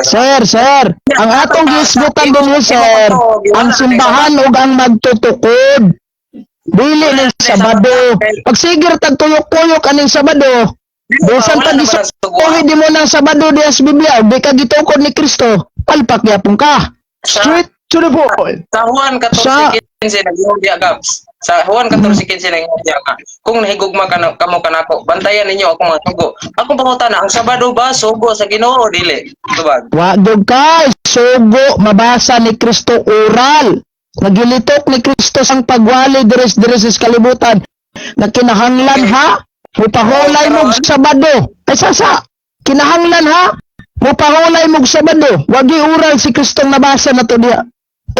Sir, ang atong gisgutan din sir, ang simbahan ug ang magtutukod. Dili ng Sabado. Pag sigir tagtuyok-tuyok aning Sabado, bisan pa di di mo ng Sabado di sa Biblia, di ka gitukod ni Kristo, palpak yapon ka. Straight to the point. Sa Juan 14:15 nag-iudiya gaps. Sa Juan 14:15 nag-iudiya ka. Kung nahigugma ka kamo kanako, bantayan ninyo ako mga sugo. Akong pangutana, ang Sabado ba sugo sa Ginoo dili? Tubag. Wa gyud kay sugo mabasa ni Kristo oral. Nagilitok ni Kristo sang pagwali deres sa kalibutan na kinahanglan ha mupahulay mo Sabado ay sasa kinahanglan ha mupahulay mo Sabado wagi oral si Kristong nabasa na to diha.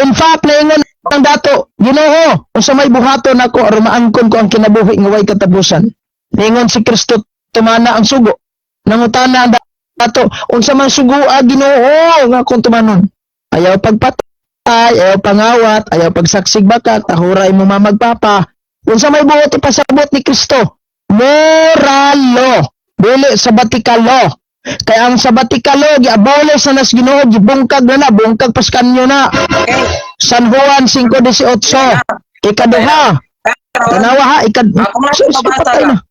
In fact naingon ang dato Ginoo unsa may buhaton ako aron maangkon ko ang kinabuhi nga way katapusan. Naingon si Kristo tumana ang sugo nangutana ang dato unsa man sugo Ginoo nga akong tumanon ayaw pagpat ayaw pangawat, ayaw pagsaksig bakak, tahuray mo mamagpapa. Unsa may buot ipasabot ni Kristo? Moral law. Dili sabbatical law. Kaya ang sabbatical law, gi-abolish na nas Ginoo, gibungkag na bungkag paskanyo na. San Juan 5:18. Ikaduha. Tanawa ha, patay na.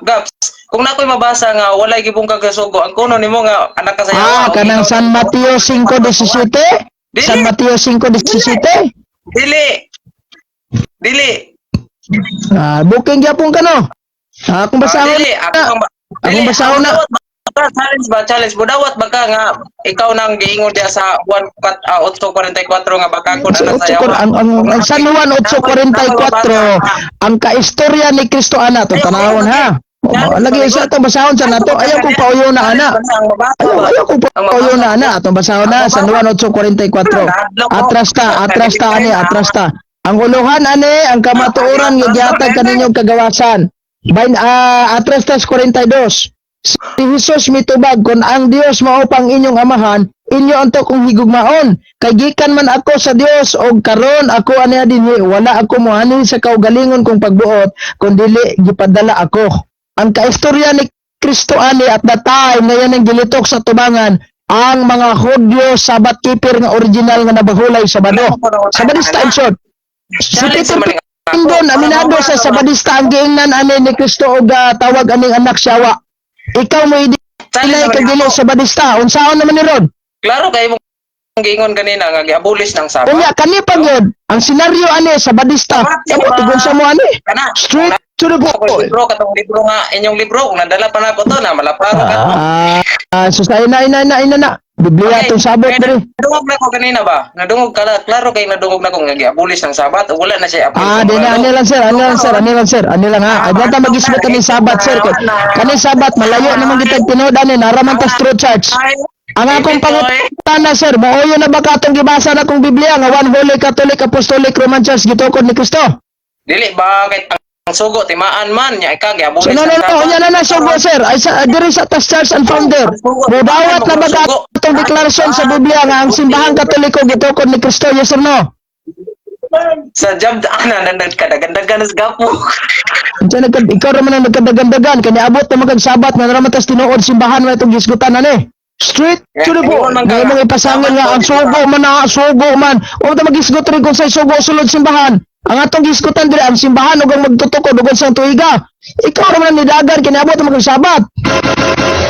Gaps, kung nakoy mabasa nga walay gibungkag sa sugo, ang kuno nimo nga anak ka sayaw. Kanang San Mateo 5:17. San Mateo 5:17. Dili. Booking gyapon ka no. Akong basahon. Dili, akong basahon na. Challenge mo dawat baka nga ikaw nang giingon dia sa 8:44 nga baka ko na sayaw. Ang San Juan 8:44 ang kaistorya ni Kristo ana to tanawon ha. Lagi sa itong basahon sa nato. Ayaw kong pauyo na ana. Ayaw kong pauyo na ana. Itong basahon na. San Juan 8:44. Atras ta. Ang uluhan ani, ang kamatuoran nga gihatag kaninyong kagawasan. Atras 42. Si Jesus mitubag kung ang Dios mao pang inyong amahan, inyo anto kong higugmaon. Kay gikan man ako sa Dios og karon ako aniya dinhi, wala ako moani sa kaugalingon kong pagbuot, kun dili gipadala ako. Ang kaistorya ni Kristo ani at the time ngayon ang gilitok sa tubangan ang mga Hudyo Sabbath keeper nga original nga nabahulay Sabado. Sabadista in short. Si Peter Pindon aminado sa Sabadista ang giingnan ani ni Kristo og tawag aning anak siyawa. Ikaw mo i-delay kag dili Sabadista. Unsaon naman ni Ron? Klaro kay mong giingon kanina nga gi-abolish ng Sabat. Unya kani pa gyud ang senaryo ani Sabadista. Kamo tugon sa mo ani. Kana. Straight to the point. Libro katong libro nga inyong libro kung nadala pa nako to na malaparo ka to. So na. Biblia tong sabot diri. Nadungog na ko kanina ba? Nadungog ka klaro kay nadungog na ko nga gi-abolish ng Sabat o wala na siya abolish. Di na ani lang sir. Ani lang ha. Adto ta mag-isgot kani Sabat sir. Kani Sabat malayo naman gitag tinuod ani naraman ta true church. Ang akong pangutana sir, mooyo na ba katong gibasa na kong Biblia nga one holy Catholic Apostolic Roman Church gitukod ni Kristo? Dili ba kay ang sugo timaan man nya ika gi-abolish. So no, nya na sugo sir. Ay sa diri sa Tas Church and Founder. Mudawat na ba katong deklarasyon sa Biblia nga ang simbahang Katoliko gitukod ni Kristo, yes or no? Sa job ana nagkadagandagan sa gapo. Diyan ikaw ra man ang nagkadagandagan kanya abot na magag Sabat nga naman tas tinuod simbahan mo itong gisgutan ani. Straight to the point. Ngayon mga ipasangin nga ang sugo man. O ta magisgot rin kung sa sugo sulod simbahan. Ang atong gisgutan diri ang simbahan ug ang magtutukod ug sang tuiga. Ikaw ra man nidagan kanya abot na magag Sabat.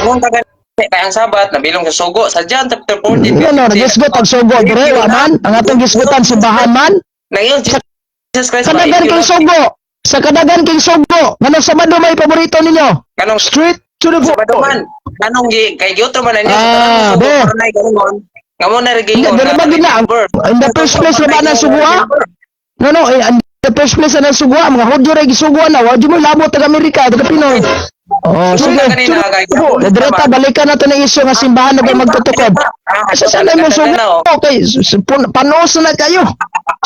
Kung kay ang Sabat nabilong sa sugo sa John chapter 14. Ano, nagisgot ang sugo dire wa man. Ang atong gisgutan simbahan man. Ngayon Jesus Christ Kadagan king sugo. Sa kadagan king sugo. Ngano Sabado may paborito ninyo? kanong Straight to the Sabado man. point. Kanong kay gyutro man ninyo Be. nga mo na rin Hindi, dala ba gina? In the first place na ba na sugwa? No, in the first place na sugwa, mga Hudyo rin gisugwa na, wadyo mo labot taga Amerika, taga Pinoy. Sige, direta, balikan na ito na isyo nga simbahan na ba magtutukod. Sa sanay mo sugwa, okay, panos na kayo.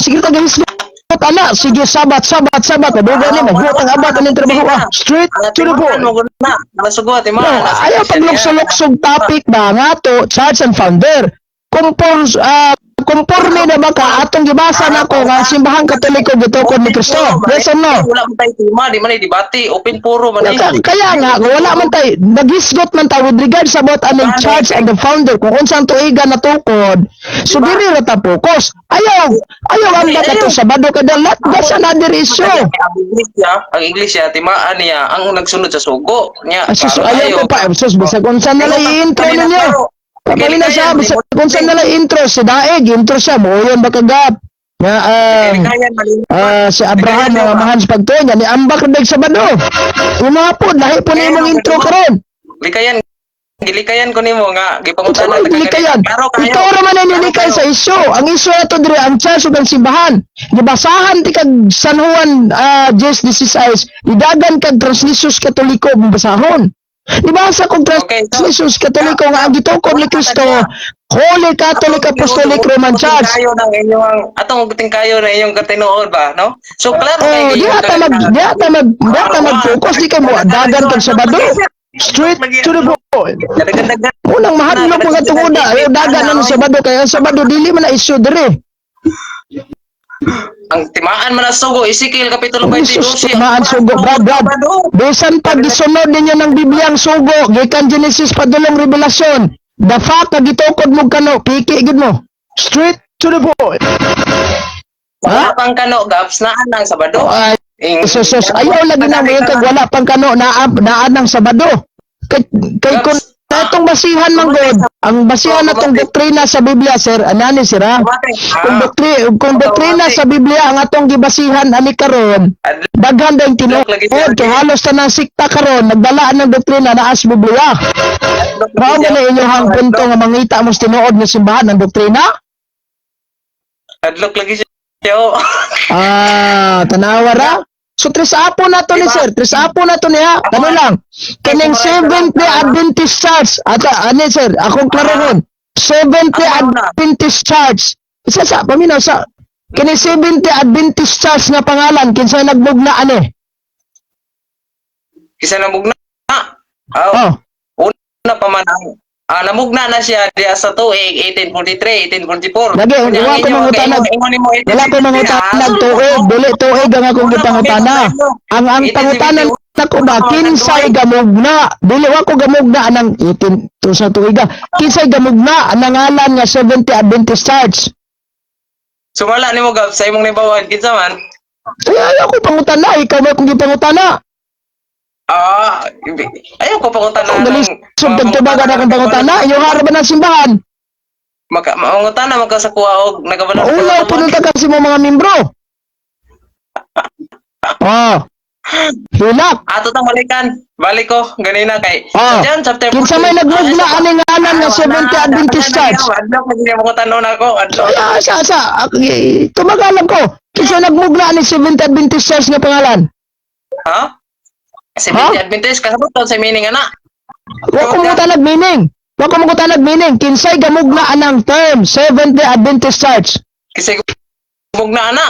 Sige, taga-hisgot, ana, sige, sabat, maduga ni, magbuot ang abat, anong trabaho, straight to the point. Ayaw paglukso-luksog topic ba nga to, Church and Founder. Kumporme na ba ka atong gibasa na ko nga simbahang Katoliko gitukod ni Kristo? Yes or no? Wala man tayo tema, di man ay debate, open puro man Kaya nga, wala man tayo, naghisgot man tayo with regard sa about aning Church and the Founder, kung unsang tuiga na tukod, so dili ra ta focus. Ayaw ang dato sa Sabado kada lahat, that's another issue. Ang Iglesia, timaan niya, ang nagsunod sa sugo niya. Ayaw ko pa, bisag unsa na lang i-intro ninyo. Kapag na siya, kung saan nalang intro, si Daig, intro siya, mo yun bakagap. Si Abraham, mga mahans pagtunya, ni Ambak Rideg Sabado. Yung mga po, lahi po na yung intro karon. Gilikayan ko nimo nga, gipangutan na gilikayan. Ikaw naman ang nilikay sa isyo. Ang isyo ito dire, ang church ug ang simbahan. Gibasahan ti kag San Juan, Jes 16, idagan kag Translisus Katoliko, basahon. Ibasa kong Jesus Katoliko nga ang gitukod ni Kristo, Holy Catholic Apostolic Roman Church. Atong tingkayo na inyong katinuod ba, no? So klaro kay di ata mag-focus di kay mo dagan kag Sabado. Straight to the point. Unang mahadlok mga tungoda, dagan na Sabado kay ang Sabado dili man na issue dire. Ang timaan man na sugo, Ezekiel Kapitulo 22. Timaan sugo, brad. Bisan pag gisunod ninyo ng Biblia ang sugo, gikan Genesis padulong Revelasyon, the fact na gitukod mo kano, piki gid mo. Straight to the point. Wala pang kano, gaps na anang Sabado. Ayaw lagi na mo yung kag wala pang kano, naan ng Sabado. Kay kung itong basihan man God, ang basihan na itong doktrina sa Biblia, sir, anani sira? Kung doktrina sa Biblia, ang atong gibasihan, ani karon, daghan na yung tinuod, kay halos na ng sikta karon, nagdalaan ng doktrina na as Biblia. Mao mo na inyong punto nga mangita mo tinuod ng simbahan ng doktrina? Adlok lagi siya. Tanawara? So, trisapo na to ni sir. Trisapo na to niya. Ano lang? Kining Seventh-day Adventist Church. Ano sir? Akong klarohon. Seventh-day Adventist Church. Isa sa, paminaw sa. Kining Seventh-day Adventist Church na pangalan. Kinsay nagbugna ani. Kisa namugna. Oh, Una pa man namugna na siya diya sa tuig 1843, 1844. lagi wala ko mangutanag. Wala ko mangutanag tuig, dili tuig ang akong gipangutana. Ang pangutanan nako ba kinsay gamugna? Dili wa ko gamugna anang 18 to sa tuiga. Kinsay gamugna ang ngalan nga 70 Adventist Church. Sumala nimo gab sa imong nibawan kinsa man? Kaya ako pangutana, ikaw ba kung gipangutana? Ayaw ko pangutana. Ang galing subtagtubagan akong pangutana, yung harapan ng simbahan. Mangutana magka sa kuha og nagabalo. Ulaw punta kasi mo mga membro. Oh. Hilak. Ato tang balikan. Balik ko ganina kay Diyan chapter kinsa may nagmugna ani ngalan nga 70 Adventist Church. Adlaw ko diya mo tanon ako. Tumagalan ko. Kinsa nagmugna ani 70 Adventist Church nga pangalan? Ha? 70 Adventist kasabot sa meaning ana. Wa ko mo tanag meaning. Wa ko mo tanag meaning. Kinsay gamugna anang term 70 Adventist Church. Kasi mugna ana.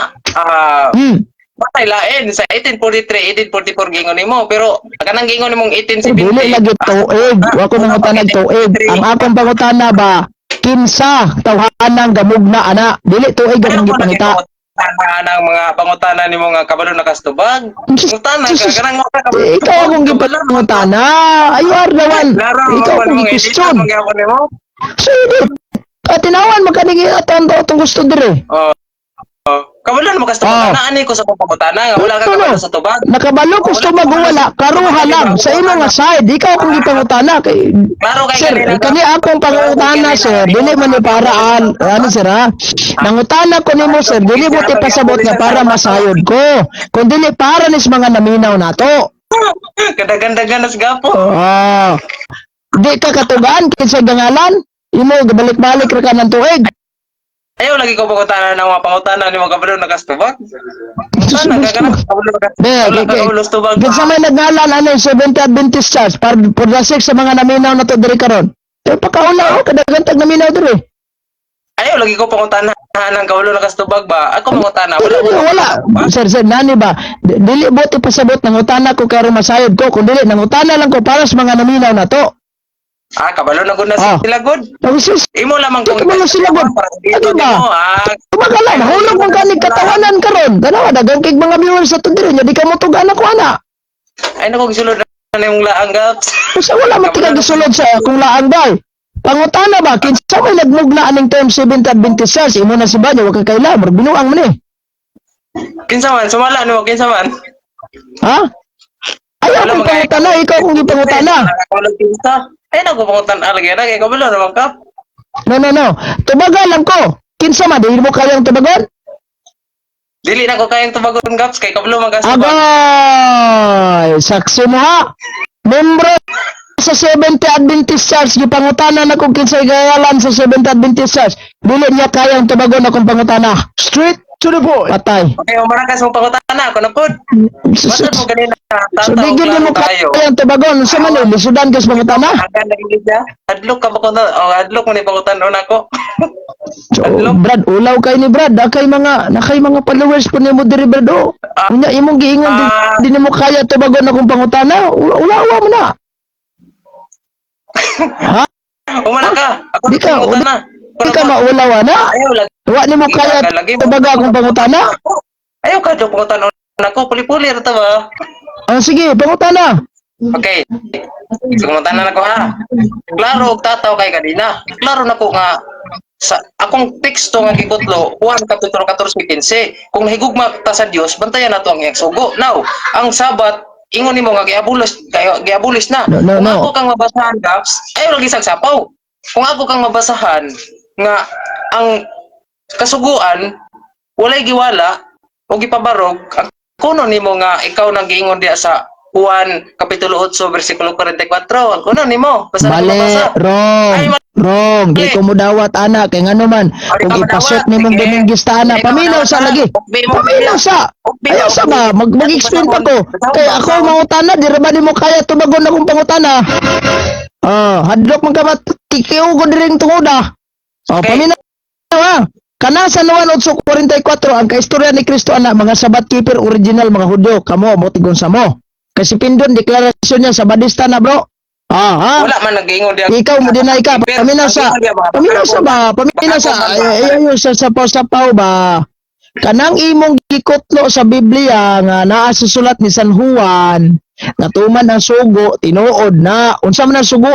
Patay lain sa 1843, 1844 gingon nimo pero kanang gingon nimong 1870. Dili lagi tuig. Wa ko nang tanag tuig. Ang akong pangutana ba kinsa tawhanang gamugna ana? Dili tuig ang gipangita. Ang mga pangutana nimo nga kabalo nakastubag. Pangutana ka kanang mga kabalo. Ikaw akong gipangutana. Ayo ardawan. Ikaw akong question. Sige. Tinawan magkaningi atong gusto dire. Kabalo na makastubag na ani ko sa pangutana nga wala ka kabalo sa tubag. Nakabalo ko sa wala karuha lang sa imo nga side. Ikaw akong gipangutana kay sir, kani akong pangutana sir, dili man ni paraan. Ano sir ha? Nangutana ko nimo sir, dili mo ti pasabot nga para masayod ko. Kun dili para nis mga naminaw nato. Kadaganda-ganda sa gapo. Di ka katugan kinsa gangalan? Imo gabalik-balik ra ka ng tuig. Ayaw lagi ko pangutana ng mga pangutana ni mga kabalo nakastubag. Pangutana ka kanang kabalo stubag. Kinsa may nagngalan ano 70 Adventist Church para pudasik sa mga naminaw nato diri karon. Pakaula kadagantag naminaw diri. Ayaw lagi ko pangutana ng kabalo nakastubag ba? Ako pangutana wala. Sir, nani ba? Dili buti pasabot nang utana ko karon masayod ko kun dili nang utana lang ko para sa mga naminaw nato. Kabalo na gud na sila good. Imo lamang kung kabalo sila good. Ano ba? Tumagala na hulog mong kanig katawanan karon. Danawa dagang kig mga viewers sa tudiri nya di ka mo tugan ako ana. Ay nako gisulod na yung laang gaps. Usa wala man tigag gisulod sa kung laang bay. Pangutana ba kinsa may nagmugna aning term 70 Adventist Church imo na si Banyo wa kay kaila murag binuang man eh. Kinsa man sumala nimo kinsa man? Ha? Ayaw kong pangutana, ikaw kong gipangutana. Ay, nagpapangutana lagi na, kaya kabalo naman ka. No. Tubagalan ko. Kinsa man, dili mo kayang tubagon? Dili na ko kayang tubagon, Gaps, kay kabalo magkasabag. Agay! Saksi mo ha? Membro sa 70 Adventist Church, gipangutana na kung kinsay gayalan sa 70 Adventist Church. Dili niya kayang tubagon akong pangutana. Straight to the point. Patay. Okay, umarakas mong pangutana, ako na po. Ba't mo ganina? So, digil mo kayang tubagon. Sa man yun, lisudan ka sa pangutana? Agad na gilid niya. Adlok ka ba ko na? Adlok mo ni pangutanon ako. So, Brad, ulaw kay ni Brad. Nakay mga followers po ni mo diri, Brad. Unya, imong giingon, di mo kaya tubagon akong pangutana. Ulaw mo na. Ha? Umana ka. Ako Di ka, di ka maulaw na? Ayaw lagi. Wa ni mo kaya tubaga akong pangutana? Ayaw ka doon pangutanon ako. Puli-puli rata ba? Sige, pangutana. Okay. Pangutana na ko ha. Klaro, tataw kay kanina. Klaro na ko nga sa akong teksto nga gikutlo Juan kapitulo 14:15 kung nahigugma ta sa Dios bantayan nato ang iyang sugo. Now, ang Sabat ingon nimo nga giabulis na. No. Kung ako kang mabasahan, Gaps, ayaw lagi sagsapaw. Kung ako kang mabasahan nga ang kasuguan walay giwala o gipabarog, kuno nimo nga ikaw nang giingon diya sa Juan kapitulo 8 bersikulo 44. Kuno nimo basa Mali, wrong. Di ko mo dawat ana kay ngano man kung ipasot nimong Dominguez ta ana paminaw sa lagi. Paminaw sa. Ayaw sa ba mag-explain pa ko. Kay ako mangutana di ra ba nimo kaya tubagon akong pangutana. Hadlok man ka matikiw ko diring tungoda. Paminaw ha. Kana sa Juan 8:44 ang kaistorya ni Kristo ana mga Sabat keeper original mga Hudyo kamo mo tigon sa mo. Kasi Pindon, deklarasyon niya, Sabadista na bro. Ha? Wala man nag-ingon diya. Ikaw mo dinay ka, Pero, paminaw sa, nag-ingon diya ba? paminaw sa ba, paminaw sa, ayaw sa sapaw-sapaw ba. Kanang imong gikotlo sa Biblia nga naa sa sulat ni San Juan, natuman ang sugo, tinuod na. Unsa man ang sugo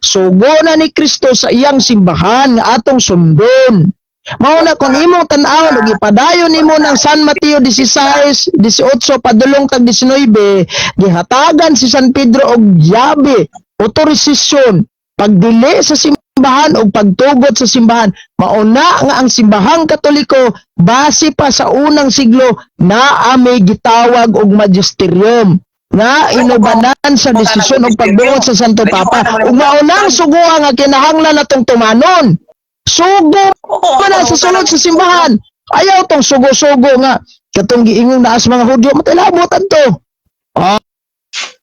Sugo na ni Kristo sa iyang simbahan nga atong sundon. Mao na kung imong tan-awon ug ipadayon nimo ng San Mateo 16, 18 padulong tag 19, gihatagan si San Pedro og yabe, otorisasyon pagdili sa simbahan o pagtugot sa simbahan. Mauna nga ang simbahang Katoliko base pa sa unang siglo na may gitawag og magisterium nga inubanan sa desisyon og pagbuot sa Santo Papa. Ug maunang suguan nga kinahanglan natong tumanon. Sugo pa na sa sulod sa simbahan. Ayaw tong sugo-sugo nga katong giingong naas mga Hudyo matilabot adto.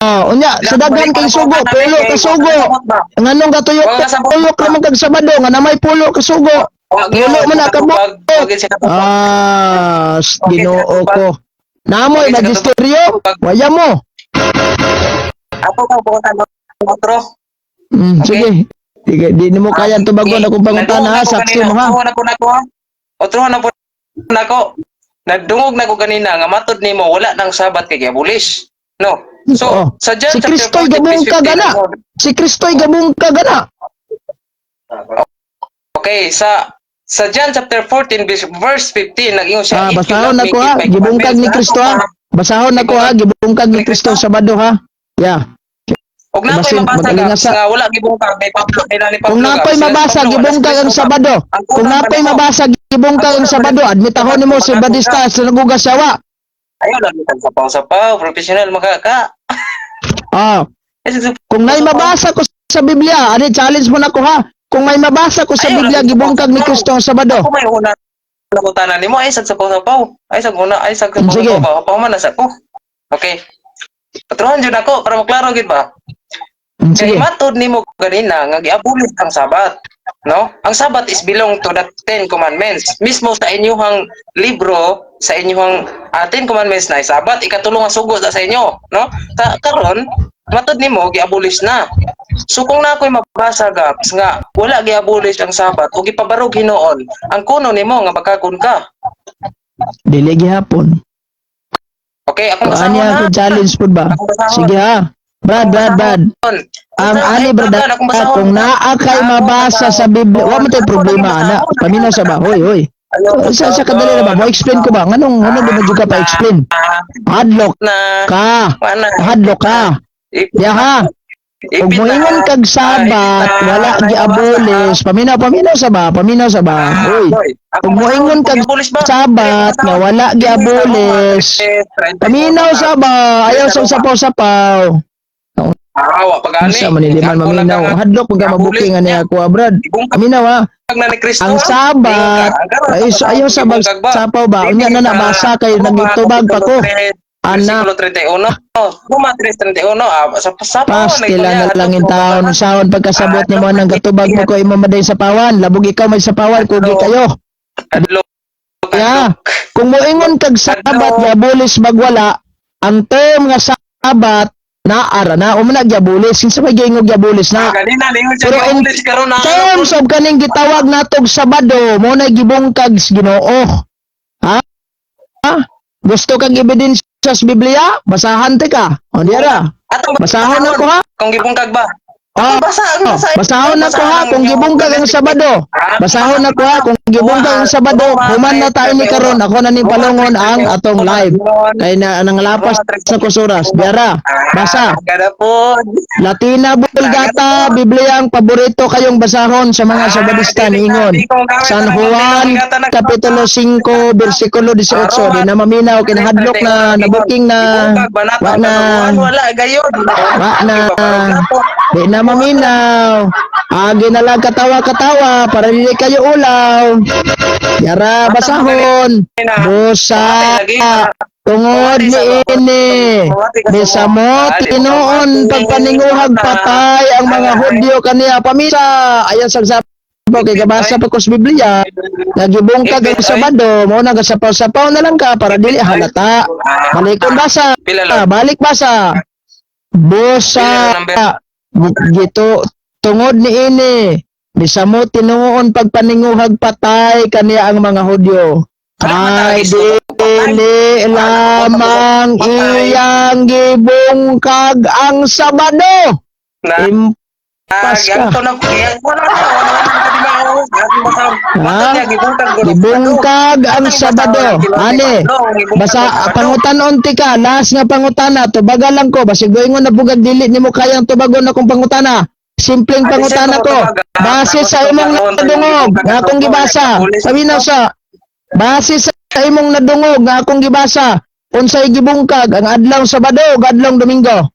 Unya sa daghan kay sugo, pulo ka sugo. Nganong katuyok naman kag Sabado nga namay pulo ka sugo. Pulo man na kabo. Ginoo ko. Namoy magisterium, waya mo. Ako ka buotan otro. Sige. Sige, di mo kaya tubagon akong pangutana ha, saksi mo ha. Otro na po nako. Nagdungog na ko kanina nga matod nimo wala nang sabat kay giabulish. No. So, sa John si chapter Kristo'y 14, gabung ka 15, gana. Si Kristo'y gabung ka gana. Okay, sa John chapter 14 verse 15 nag-ingon siya, "If you Basahon love na ko me, ha, keep my gibungkag ni commandments." Kristo ha. Basahon na ko ha, gibungkag ni Kristo Sabado ha. Yeah. Og napoy Basin, mabasa magalingasa. nga wala gibungkag kay Pablo nila ni Pablo. Kung napoy mabasa gibungkag ang Sabado. Kung napoy mabasa gibungkag ang Sabado, admitahon nimo si Badista sa nagugasawa. Ayaw lang sa sapaw, professional makaka. Kung may mabasa ko sa Biblia, ani challenge mo na ko ha. Kung may mabasa ko sa Biblia gibungkag ni Kristo ang Sabado. Ako may una nakutanan nimo ay sa sapaw. Ay sa una ay sa Sige. sapaw. Pa man sa ko. Okay. Patron jud ako para maklaro gid ba? Kay Sige. matod nimo ganina nga giabulis ang Sabat, no? Ang Sabat is belong to the 10 commandments. Mismo sa inyong libro, sa inyong 10 commandments na Sabat ikatulong nga sugod sa inyo, no? Karon matod nimo giabulis na. So kung na ako'y mabasa gaps nga wala giabulis ang Sabat o gipabarog hinuon, ang kuno nimo nga magkakon ka. Dili gihapon. Okay, akong Ani basahon ako ha. challenge pud ba? Sige ha. Brad. Ang ani brad, kung naa kay mabasa sa Biblia, wa man tay problema ana. Paminaw sa ba? Hoy. Sa kadali na ba? Mo explain ko ba? Nganong di mo ka pa explain? Hadlok Na ka. Hadlok ka. Ya ha. Kung moingon kag Sabat, wala giabolis. Paminaw sa ba? Hoy. Kung moingon kag Sabat nga wala giabolis. Paminaw sa ba? Ayaw sa sapaw-sapaw. Awa pagani. Sa maniliman maminaw. Hadlok pag mabuking ani ako, Brad. Paminaw ha. Ang Sabat, ayaw sa sapaw ba? Unya na nabasa kay nagitubag pa ko. Versikulo 31. Roma 3:31. Sa Pas, kailangan lang yung taon ng sahon pagkasabot ni mo ng katubag mo ko imamaday sa pawan. Labog ikaw may sa pawan, kugi kayo. Kung moingon kag Sabat, yabulis magwala, ang term nga Sabat, naara na, umana yabulis. Kinsa may gingog yabulis na. Pero in terms of kaning gitawag natog Sabado, mo na gibungkag Ginoo. Ha? Gusto kag ebidensya sa Biblia? Basahan te ka. O diara. Basahon ako ha. Kung gibungkag ba? Basahon ako ha kung gibungkag ang Sabado. Basahon ako ha kung gibungkag ang Sabado. Human na tayo ni karon, ako na ning palungon ang atong live. Kay na nanglapas sa kusuras. Diara. Basa. Latina Vulgata, Biblia ang paborito kayong basahon sa mga Sabadista niingon. San Juan Kapitulo 5 versikulo 18. Di na maminaw kinahadlok na nabuking na wa na di na maminaw. Agi na lang katawa-katawa para dili kayo ulaw. Yara basahon. Busa. Tungod ni ini. Bisa mo tinuon pagpaninguhag patay ang mga Hudyo kaniya pamisa. Ayan sa kay kabasa pa ko sa Biblia. Nagibungkag ang Sabado, mo nagasapaw-sapaw na lang ka para dili halata. Malikon basa. Balik basa. Busa number. gito tungod ni ini bisamo tinuon pagpaninguhag patay kaniya ang mga Hudyo. Kay dili lamang iyang gibungkag ang Sabado. Impas ka. Gibungkag ang Sabado. Ani, basta pangutanon ti ka, last nga pangutana, tubaga lang ko, basig goingon na bugag dili nimo kayang tubagon akong pangutana. Simpleng pangutana ko. Base sa imong nadungog nga akong gibasa. Paminaw sa base sa imong nadungog nga akong gibasa. Unsay gibungkag ang adlaw Sabado ug adlaw Domingo?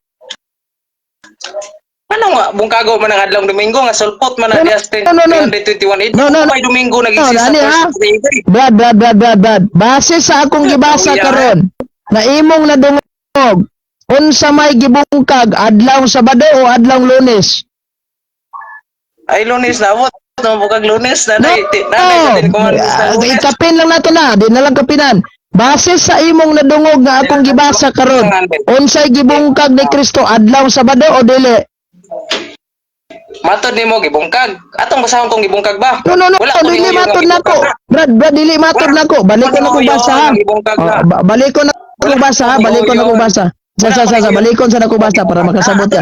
Ano nga, bungkago man ang adlaw Domingo nga sulpot man ang dias 321. Ito may Domingo nag-exist sa first day. Brad. Base sa akong gibasa karon na imong nadungog, unsa may gibungkag adlaw Sabado o adlaw Lunes? Ay, Lunes na abot. Bukag Lunes na No, ikapin lang nato na, di na lang kapinan. Base sa imong nadungog nga akong gibasa karon, unsay gibungkag ni Kristo adlaw Sabado o dili? Matod nimo gibungkag. Atong basahon kong gibungkag ba? No, dili matod nako. Brad, dili matod nako. Balik ko na kong basa ha. Balik ko na kong basa ha. Balik ko na kong basa. Balikon sa nako basa para makasabot ka.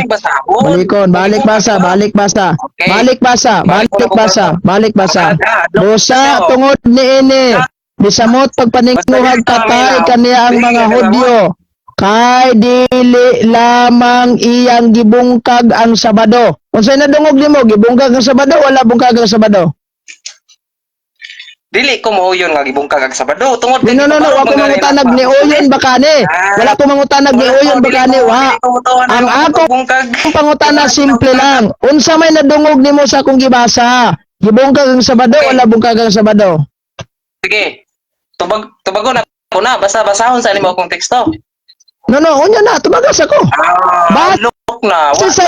Balik basa. Busa tungod ni ini. Bisamot pagpaninguhag patay kaniya ang mga Hudyo. Kay dili lamang iyang gibungkag ang Sabado. Unsay nadungog nimo gibungkag ang Sabado wala bungkag ang Sabado? Dili ko mo yun nga gibungkag ang Sabado tungod No, wa ko mangutanag ni Oyon bakani. Wala ko mangutanag ni Oyon bakani wa. Ang akong pangutana simple lang. Unsa may nadungog nimo sa akong gibasa? Gibungkag ang Sabado wala bungkag ang Sabado? Sige. Tubagon ako na basta basahon sa nimo akong teksto. No, unya na tumagas ako. Base sa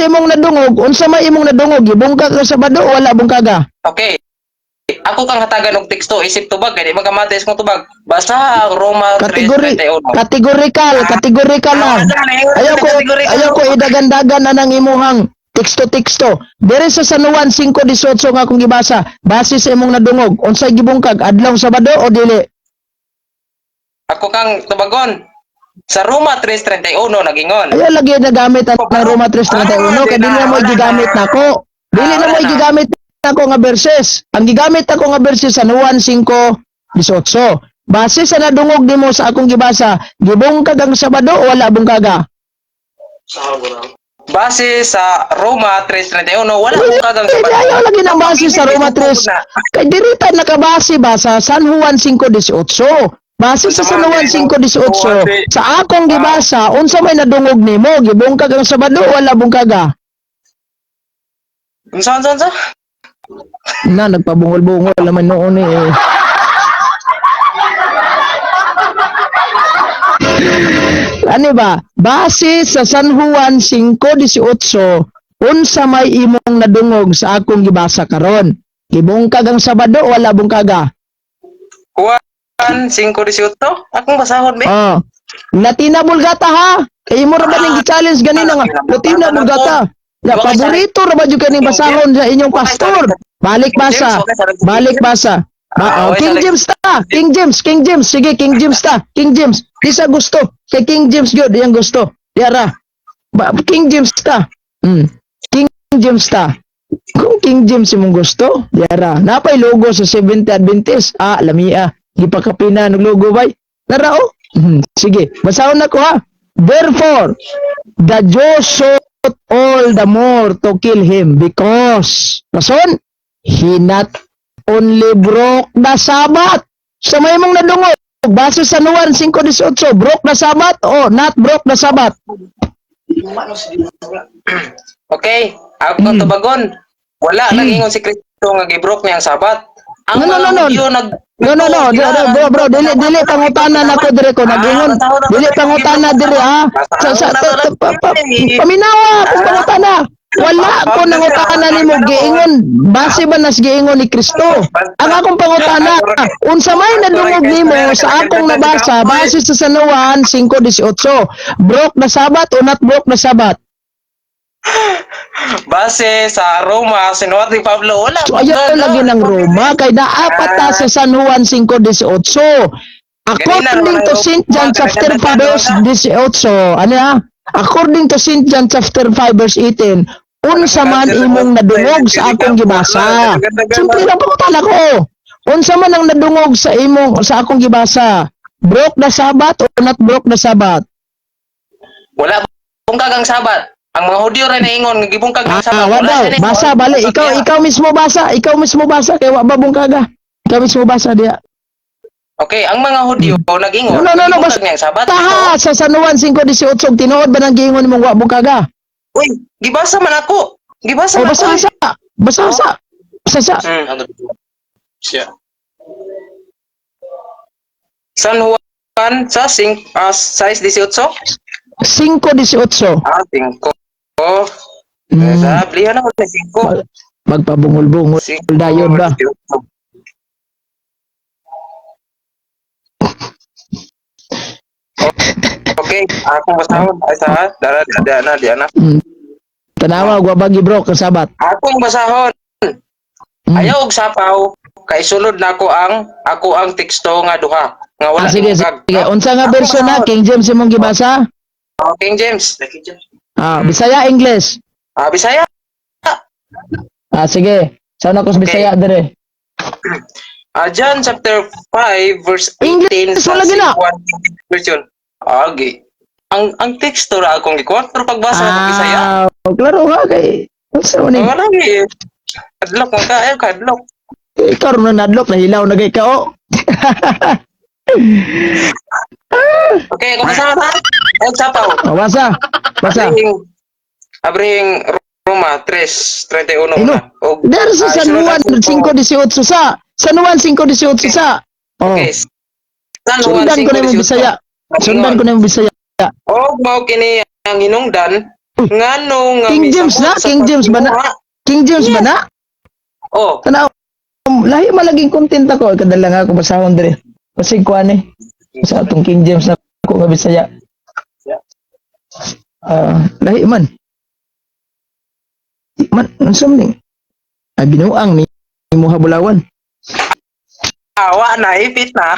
imong nadungog, unsa may imong nadungog gibungkag ang Sabado wala bungkaga? Okay. Ako kang hatagan og teksto isip tubag kay di magamatis mo tubag. Basta Roma 3:31. Kategorikal lang. Ayaw ko idagandagan na nang imuhang teksto. Dere sa San Juan 5:18 nga akong gibasa. Base sa imong nadungog, unsay gibungkag adlaw Sabado o dili? Ako kang tubagon. Sa Roma 3:31 nagingon. Ayaw lagi nagamit ang Roma 3:31 kay dili na mo gigamit nako. Dili na mo gigamit ako nga verses. Ang gigamit ako nga verses sa Juan 5:18. Base sa nadungog nimo sa akong gibasa, gibungkag ang Sabado o wala bungkaga? Base sa Roma 3:31 wala bungkag ang Sabado. Ayaw lagi nang base sa Roma 3. Kay dirita nakabase ba sa San Juan 5:18. Base sa San Juan 5:18. Sa akong gibasa, unsa may nadungog nimo, gibungkag ang Sabado o wala bungkaga? Unsa? Na nagpabungol-bungol naman noon eh. Ano ba? Base sa San Juan 5:18, unsa may imong nadungog sa akong gibasa karon? Gibungkag ang Sabado o wala bungkaga? Juan 5:18? Akong basahon be. Oh. Latina Bulgata ha. Kay mo ra ba ning gi-challenge ganina nga? Latina Bulgata. Ya paborito ra ba jud kaning basahon sa inyong pastor? Balik basa. King James ta. King James. Sige, King James ta. King James. Isa gusto. Kay King James gyud yang gusto. Diara. King James ta. King James ta. Kung King James imong gusto, diara. Napay logo sa Seventh Adventist. Lamia. Gipakapina ng logo bay. Nara oh. Sige, basahon nako ha. Therefore, the Jews sought all the more to kill him because rason he not only broke the Sabbath. Sa may mong nadungog base sa Juan 5:18, broke the Sabbath o not broke the Sabbath? Okay, ako tubagon. Wala nangingon si Kristo nga gibroke niya ang Sabat. Ang bro, dili pangutana nako dire ko nagingon. Dili pangutana dire ha. Paminawa, pangutana. Wala ko nangutana nimo giingon base ba nas giingon ni Kristo. Ang akong pangutana, unsa may nadungog nimo sa akong nabasa base sa San Juan 5:18. Broke na Sabat o not broke na Sabat? Base sa Roma, sinuwat ni Pablo, wala. So ayan lagi ng Roma kay dapat ta sa San Juan 5:18. According to St. John chapter 5 verse 18, ano ya? According to St. John chapter 5 verse 18, unsa man imong nadungog sa akong gibasa. Simple lang pangutana ko. Unsa man ang nadungog sa akong gibasa? Broke na Sabat o not broke na Sabat? Wala bungkag ang Sabat. Ang mga Hudyo rin naingon, gibungkag ang Sabat. Wala daw. Basa bali. Ikaw mismo basa. Ikaw mismo basa. Kaya wa ba bungkaga? Ikaw mismo basa diya. Okay, ang mga Hudyo nag-ingon, No. gibungkag Basta niya ang Sabat. taha sa San Juan 5:18 tinuod ba nang giingon imong wa bungkaga? Uy, gibasa man ako. Gibasa O man ako. basa. Siya. San Juan sa 6:18? 5:18. 5. Sablihan ako sa 5. Magpabungol-bungol dayon ba? Okay, akong basahon. Ay sa, diana. Tanawa wa bagi bro ka Sabat. Akong basahon. Ayaw og sapaw kay sulod na ako ang teksto nga duha nga wala Sige. Unsa nga version na King James imong gibasa? King James. Bisaya English. Bisaya. Sige. Sana ko sa Bisaya dire. John chapter 5 verse 18 English sa wala gina. version. Okay. Ang teksto ra akong gikuha pero pagbasa sa Bisaya. Klaro ha kay. Unsa man ni? Wala ni. Kadlok mo ka, kadlok. Ikaw na nadlok na hilaw na kay kao. Okay, kung kasama ta. Ang sapaw. Basa. Abrihing Roma 3:31 Ino. na. Og Dar sa San Juan 5:18 sa. San Juan 5:18 sa. Okay. San Juan Sundan ko na yung Bisaya. Sundan ko na yung Bisaya. Og mao kini ang hinungdan ngano nga King James na? King James ba na? King James ba na? Oh, Tanaw. Lahi malaging content ako. Kadala nga ako basahon dire. Kasi kuan eh. Sa atong King James na ako nga Bisaya. Lahi man. Unsa man ni? Binuang ni mo habulawan. awa na ipit na.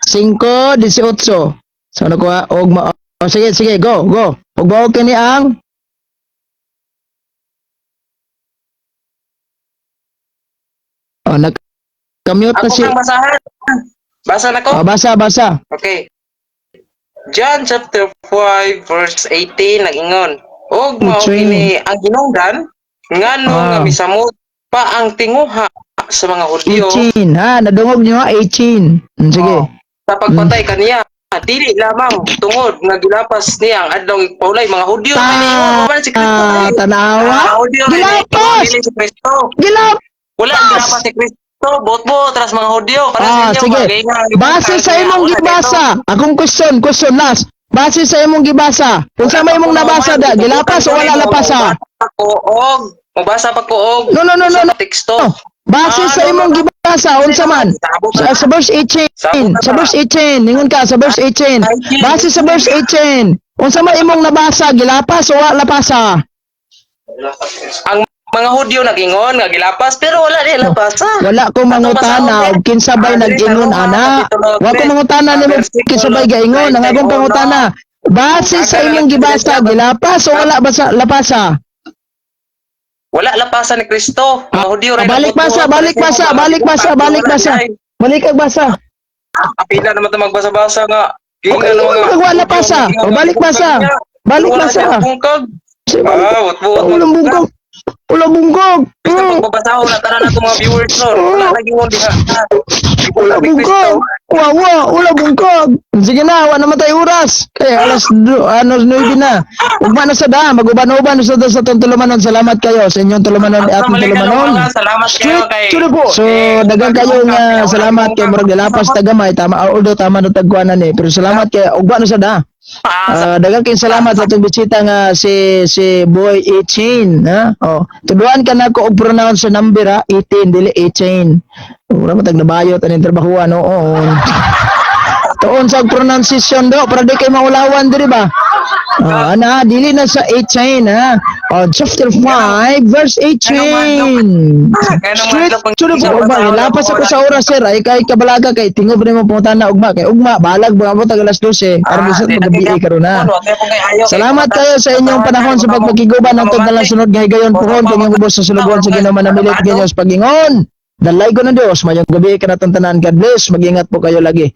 5:18. So ano ko og sige, go. Og bawo kini ang nag-commute na Ako si kang basahan. Basa na ko? basa. Okay. John chapter 5 verse 18 nag-ingon. Og mao kini ang hinungdan ngano nga misamot pa ang tinguha sa mga Hudyo 18 ha, nadungog niyo ha 18. Sige. sa pagpatay kaniya. Dili lamang tungod nga gilapas niya ang adlaw paulay mga Hudyo man si Kristo. Tanawa. Hudyo Gilapas. dili si Kristo. Gilapas. Wala gilapas si Kristo, bot tras mga Hudyo. Sige. Base sa imong gibasa, akong question last. Base sa imong gibasa, unsa may imong nabasa da, gilapas o wala lapasa? Mabasa pa ko og No. teksto. Base sa imong gibasa, unsa man? Sa verse 18. Sa verse 18. Ningon ka sa verse 18. Base sa verse 18. Unsa man imong nabasa, gilapas o wala lapasa? Ang mga Hudyo nag-ingon nga gilapas pero wala di lapasa. Wala ko mangutana og kinsabay nag-ingon ana. Wa ko mangutana nimo kinsabay gaingon, ang akong pangutana. Base sa imong gibasa, gilapas o wala basa lapasa? Wala lapasa ni Kristo. Mga Hudyo rin. Balik basa. Balik kag basa. Kapila naman ito magbasa-basa nga. Okay, wala pasa. O balik basa. Ulang bungkog. Basta pagbabasaho na tanan nato mga viewers no. Wala lagi mo diha. Ulang bungkog. Wala bungkog. Sige na, wala naman tayo oras. Kaya alas 9 na. Ugma na sa da, maguban-uban sa da sa itong tulumanon. Salamat kayo sa inyong tulumanon at atong tulumanon. Salamat kayo kay... Tuloy po. So, dagang kayo nga salamat kay Murag Dalapas tagamay. Tama, although tama na tagkuanan eh. Pero salamat kay ugma na sa da. Dagang kayo salamat sa itong bisita nga si Boy A-Chain. Ha? Oh, tuduan ka na ko og pronounce sa number ha. 18, dili A-Chain. Wala mo tag nabayot ang trabahuan noon. Tuon sa pronunciation do para di kay maulawan diri ba? Ana dili na sa 8 chain ha. Chapter 5 verse 18. Straight to the point. Lapas ako sa oras sir ay kay kabalaga kay tingob ni mo punta na ugma kay ugma balag ba mo tag alas 12 para bisat magabi karon na. Salamat kayo sa inyong panahon sa pagpakiguban ng tunggal sunod gahigayon puhon kanyang ubos sa sulubuan sa Ginoo manamilit ganyo sa pagingon. Dalay ko na Diyos, mayong gabi ka na tanan. God bless, mag-ingat po kayo lagi.